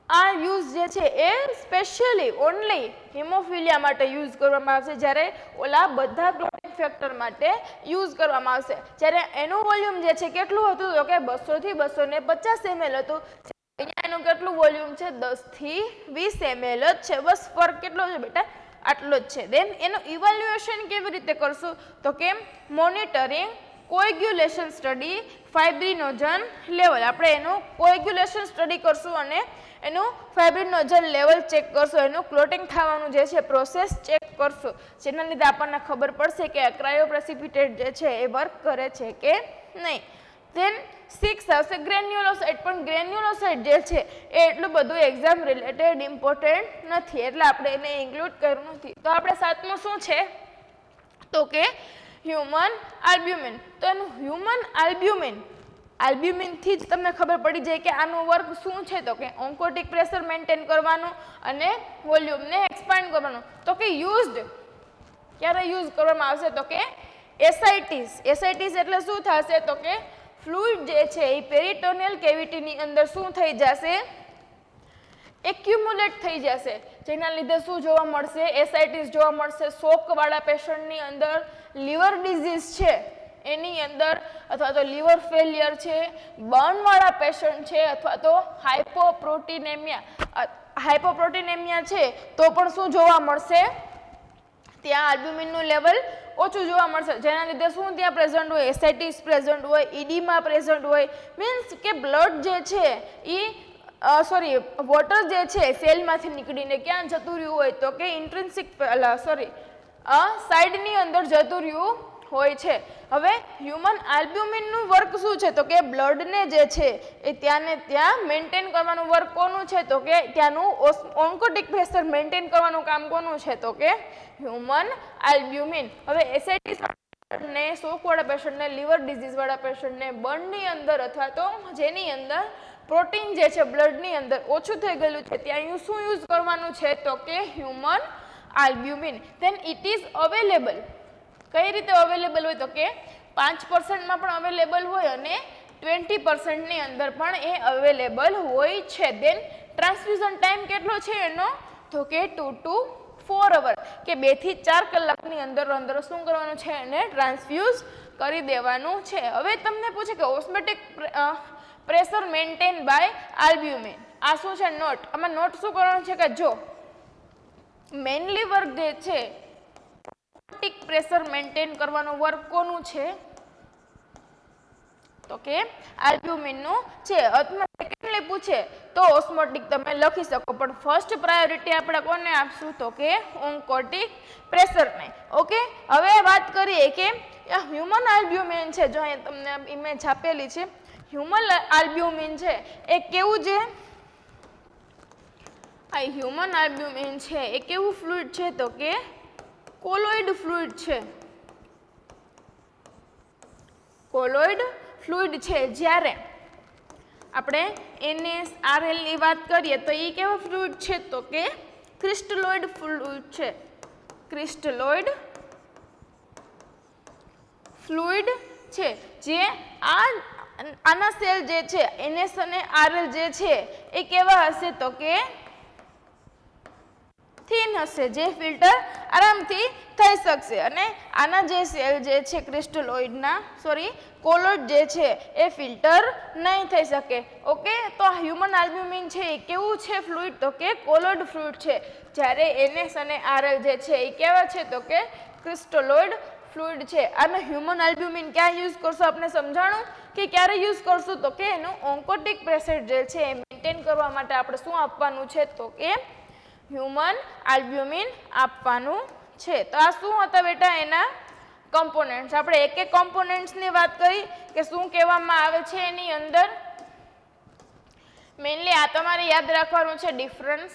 આ યુઝ જે છે એ સ્પેશિયલી ઓનલી હિમોફિલિયા માટે યુઝ કરવામાં આવશે, જ્યારે ઓલા બધા ક્લોટિંગ ફેક્ટર માટે યુઝ કરવામાં આવશે. જ્યારે એનું વોલ્યુમ જે છે કેટલું હતું તો કે 200 થી 250 ml હતું. અહીંયા એનું કેટલું વોલ્યુમ છે 10 થી 20 ml જ છે. બસ ફરક કેટલો છે બેટા આટલો જ છે. દેન એનું ઇવેલ્યુએશન કેવી રીતે કરશું તો કે મોનિટરિંગ કોએગ્યુલેશન સ્ટડી ફાઇબ્રિનોજન લેવલ. આપણે એનું કોએગ્યુલેશન સ્ટડી કરશું અને એનું ફાઇબ્રિનોજન લેવલ ચેક કરશું, એનું ક્લોટિંગ થવાનું જે છે પ્રોસેસ ચેક કરશું, જેના લીધે આપણને ખબર પડશે કે આ ક્રાયોપ્રેસિપિટેટ જે છે એ વર્ક કરે છે કે નહીં. ધેન 6 આવશે ગ્રેન્યુલોસાઇટ. પણ ગ્રેન્યુલોસાઇટ જે છે એ એટલું બધું એક્ઝામ રિલેટેડ ઇમ્પોર્ટન્ટ નથી, એટલે આપણે એને ઇન્ક્લુડ કર્યું નથી. તો આપણે 7મું શું છે તો કે હ્યુમન આલ્બ્યુમિન. તો એનું હ્યુમન આલ્બ્યુમિનથી જ તમને ખબર પડી જાય કે આનું વર્ક શું છે તો કે ઓન્કોટિક પ્રેશર મેન્ટેન કરવાનું અને વોલ્યુમને એક્સપાન્ડ કરવાનું. તો કે યુઝડ ક્યારે યુઝ કરવામાં આવશે તો કે એસાઇટીસ. એસાઇટીસ એટલે શું થશે તો કે ફ્લુઇડ જે છે એ પેરિટોનિયલ કેવિટીની અંદર શું થઈ જશે એક્યુમ્યુલેટ થઈ જશે, જેના લીધે શું જોવા મળશે એસાઇટીસ જોવા મળશે. શોકવાળા પેશન્ટની અંદર, લીવર ડિઝીઝ છે એની અંદર, અથવા તો લીવર ફેલિયર છે, બર્નવાળા પેશન્ટ છે, અથવા તો હાઇપોપ્રોટીનેમિયા છે તો પણ શું જોવા મળશે ત્યાં આલ્બ્યુમિનનું લેવલ ઓછું જોવા મળશે, જેના લીધે શું ત્યાં પ્રેઝન્ટ હોય એસાઇટીસ પ્રેઝન્ટ હોય, ઇડીમા પ્રેઝન્ટ હોય. મીન્સ કે બ્લડ જે છે એ વોટર જે છે સેલમાંથી નીકળીને ક્યાં જતું રહ્યું હોય તો કે ઇન્ટ્રિન્સિક સાઇડની અંદર જતું રહ્યું હોય છે. હવે હ્યુમન આલ્બ્યુમિનનું વર્ક શું છે તો કે બ્લડને જે છે એ ત્યાંને ત્યાં મેન્ટેન કરવાનું વર્ક કોનું છે તો કે ત્યાંનું ઓન્કોટિક પ્રેશર મેન્ટેન કરવાનું કામ કોનું છે તો કે હ્યુમન આલ્બ્યુમિન. હવે એસાઇટીસ ને શોકવાળા પેશન્ટને, લીવર ડિઝીઝવાળા પેશન્ટને બર્નની અંદર અથવા તો જેની અંદર પ્રોટીન જે છે બ્લડની અંદર ઓછું થઈ ગયેલું છે ત્યાં શું યુઝ કરવાનું છે તો કે human albumin. Then it is available. કઈ રીતે અવેલેબલ હોય તો કે 5% પણ અવેલેબલ હોય અને 20% અંદર પણ એ અવેલેબલ હોય છે. ધેન ટ્રાન્સફ્યુઝન ટાઈમ કેટલો છે એનો તો કે 2 to 4 અવર, કે 2 થી 4 કલાકની અંદર શું કરવાનું છે એને ટ્રાન્સફ્યુઝ કરી દેવાનું છે. હવે તમને પૂછે કે ઓસ્મેટિક પ્રેશર મેન્ટેન બાય આલ્બ્યુમિન. આ શું છે નોટ. આમાં નોટ શું કરવાનું છે કે જો મેઇનલી વર્ક જે છે ઓસ્મોટિક પ્રેશર મેન્ટેન કરવાનું વર્ક કોનું છે તો કે આલ્બ્યુમિનનું છે. અથવા સેકન્ડલી પૂછે તો ઓસ્મોટિક તમે લખી શકો, પણ ફર્સ્ટ પ્રાયોરિટી આપણે કોને આપશું તો કે ઓન્કોટિક પ્રેશરને. ઓકે, હવે વાત કરીએ કે હ્યુમન આલ્બ્યુમિન છે, જો અહીંયા તમને ઇમેજ આપેલી છે. હ્યુમન આલ્બ્યુમિન છે એ કેવું છે, આ હ્યુમન આલ્બ્યુમિન છે એ કેવું ફ્લુઇડ છે તો કે કોલોઇડ ફ્લુઇડ છે. કોલોઇડ ફ્લુઇડ છે. જ્યારે આપણે NaCl ની વાત કરીએ તો એ કેવો ફ્લુઇડ છે તો કે ક્રિસ્ટલોઇડ ફ્લુઇડ છે. ક્રિસ્ટલોઇડ ફ્લુઇડ છે, જે આના સેલ જે છે NS અને RL જે છે એ કેવા હશે તો કે થિન હશે, જે ફિલ્ટર આરામથી થઈ શકશે. અને આના જે સેલ જે છે કોલોઇડ જે છે એ ફિલ્ટર નહીં થઈ શકે. ઓકે, તો હ્યુમન આલ્બ્યુમિન છે એ કેવું છે ફ્લુઇડ તો કે કોલોઇડ ફ્લુઇડ છે, જ્યારે NS અને RL જે છે એ કેવા છે તો કે ક્રિસ્ટલોઇડ ફ્લુઇડ છે. અને હ્યુમન આલ્બ્યુમિન ક્યાં યુઝ કરશું આપણે સમજાણું કે ક્યારે યુઝ કરશું તો કે એનું ઓન્કોટિક પ્રેશર જે છે એ મેન્ટેન કરવા માટે આપણે શું આપવાનું છે તો કે હ્યુમન આલ્બ્યુમિન આપવાનું છે. તો આ શું હતા બેટા એના કમ્પોનન્ટ્સ. આપણે એક એક કમ્પોનન્ટ્સની વાત કરી કે શું કહેવામાં આવે છે એની અંદર. મેઇનલી આ તમારે યાદ રાખવાનું છે ડિફરન્સ.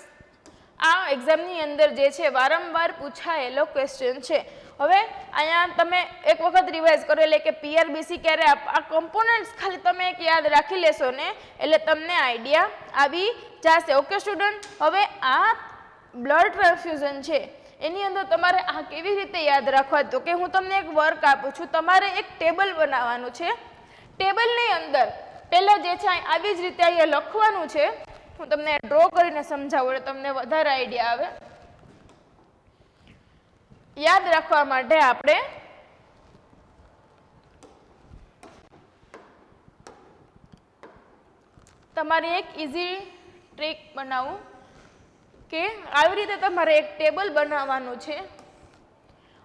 આ એક્ઝામની અંદર જે છે વારંવાર પૂછાયેલો ક્વેશ્ચન છે. હવે અહીંયા તમે એક વખત રિવાઇઝ કરો એટલે કે PRBC ક્યારે આ કમ્પોનન્ટ્સ ખાલી તમે એક યાદ રાખી લેશો ને એટલે તમને આઈડિયા આવી જશે. ઓકે સ્ટુડન્ટ, હવે આ બ્લડ ટ્રાન્સફ્યુઝન છે એની અંદર તમારે આ કેવી રીતે યાદ રાખવા, તો કે હું તમને એક વર્ક આપું છું, તમારે એક ટેબલ બનાવવાનું છે. ટેબલની અંદર પહેલા જે છે આવી જ રીતે અહીંયા લખવાનું છે. હું તમને ડ્રો કરીને સમજાવું એટલે તમને વધારે આઈડિયા આવે. યાદ રાખવા માટે આપણે તમારી એક ઇઝી ટ્રીક બનાવું કે આવી રીતે તમારે એક ટેબલ બનાવવાનું છે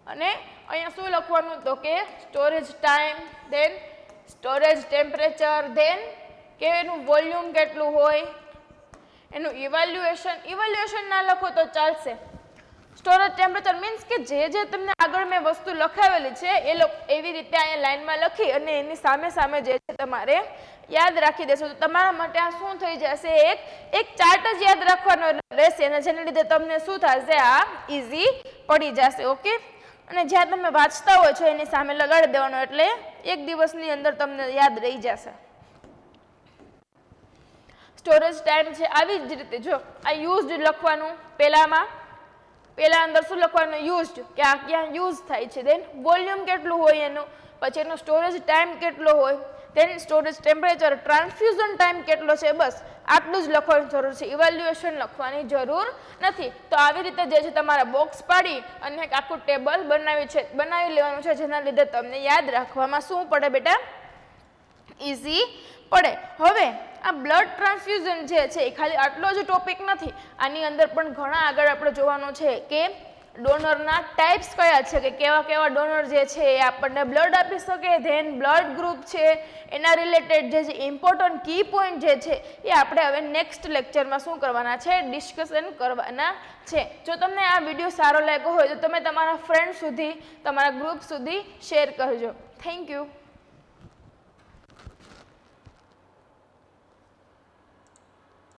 અને અહીંયા શું લખવાનું, તો કે storage time, then storage temperature, then કે એનું વોલ્યુમ કેટલું હોય, એનું ઇવેલ્યુએશન ના લખો તો ચાલશે. સ્ટોરેજ ટેમ્પરેચર મીન્સ કે જે તમને આગળ મેં વસ્તુ લખાવેલી છે એવી રીતે અહીંયા લાઈનમાં લખી અને એની સામે સામે જે છે તમારે યાદ રાખી દેશો તો તમારા માટે આ શું થઈ જશે, એક ચાર્ટ જ યાદ રાખવાનો રહેશે અને જેને લીધે તમને શું થશે, આ ઇઝી પડી જશે. ઓકે, અને જ્યાં તમે વાંચતા હોય છો એની સામે લગાડી દેવાનો એટલે એક દિવસની અંદર તમને યાદ રહી જશે. સ્ટોરેજ ટાઈમ છે આવી જ રીતે, જો આ યુઝડ લખવાનું, પહેલા અંદર શું લખવાનું, યુઝડ, કે આ ક્યાં યુઝ થાય છે, દેન વોલ્યુમ કેટલું હોય એનું, પછી એનો સ્ટોરેજ ટાઈમ કેટલો હોય, દેન સ્ટોરેજ ટેમ્પરેચર, ટ્રાન્સફ્યુઝન ટાઈમ કેટલો છે, બસ આટલું જ લખવાની જરૂર છે, ઇવેલ્યુએશન લખવાની જરૂર નથી. તો આવી રીતે જે છે તમારા બોક્સ પાડી અને એક આખું ટેબલ બનાવી લેવાનું છે જેના લીધે તમને યાદ રાખવામાં શું પડે બેટા, ઇઝી પડે. હવે આ બ્લડ ટ્રાન્સફ્યુઝન જે છે એ ખાલી આટલો જ ટોપિક નથી, આની અંદર પણ ઘણા આગળ આપણે જોવાનું છે કે ડોનરના ટાઈપ્સ કયા છે, કે કેવા કેવા ડોનર જે છે એ આપણને બ્લડ આપી શકે, ધેન બ્લડ ગ્રુપ છે એના રિલેટેડ જે ઇમ્પોર્ટન્ટ કી પોઈન્ટ જે છે એ આપણે હવે નેક્સ્ટ લેક્ચરમાં શું કરવાના છે, ડિસ્કશન કરવાના છે. જો તમને આ વિડીયો સારો લાગ્યો હોય તો તમે તમારા ફ્રેન્ડ સુધી, તમારા ગ્રુપ સુધી શેર કરજો. Thank you.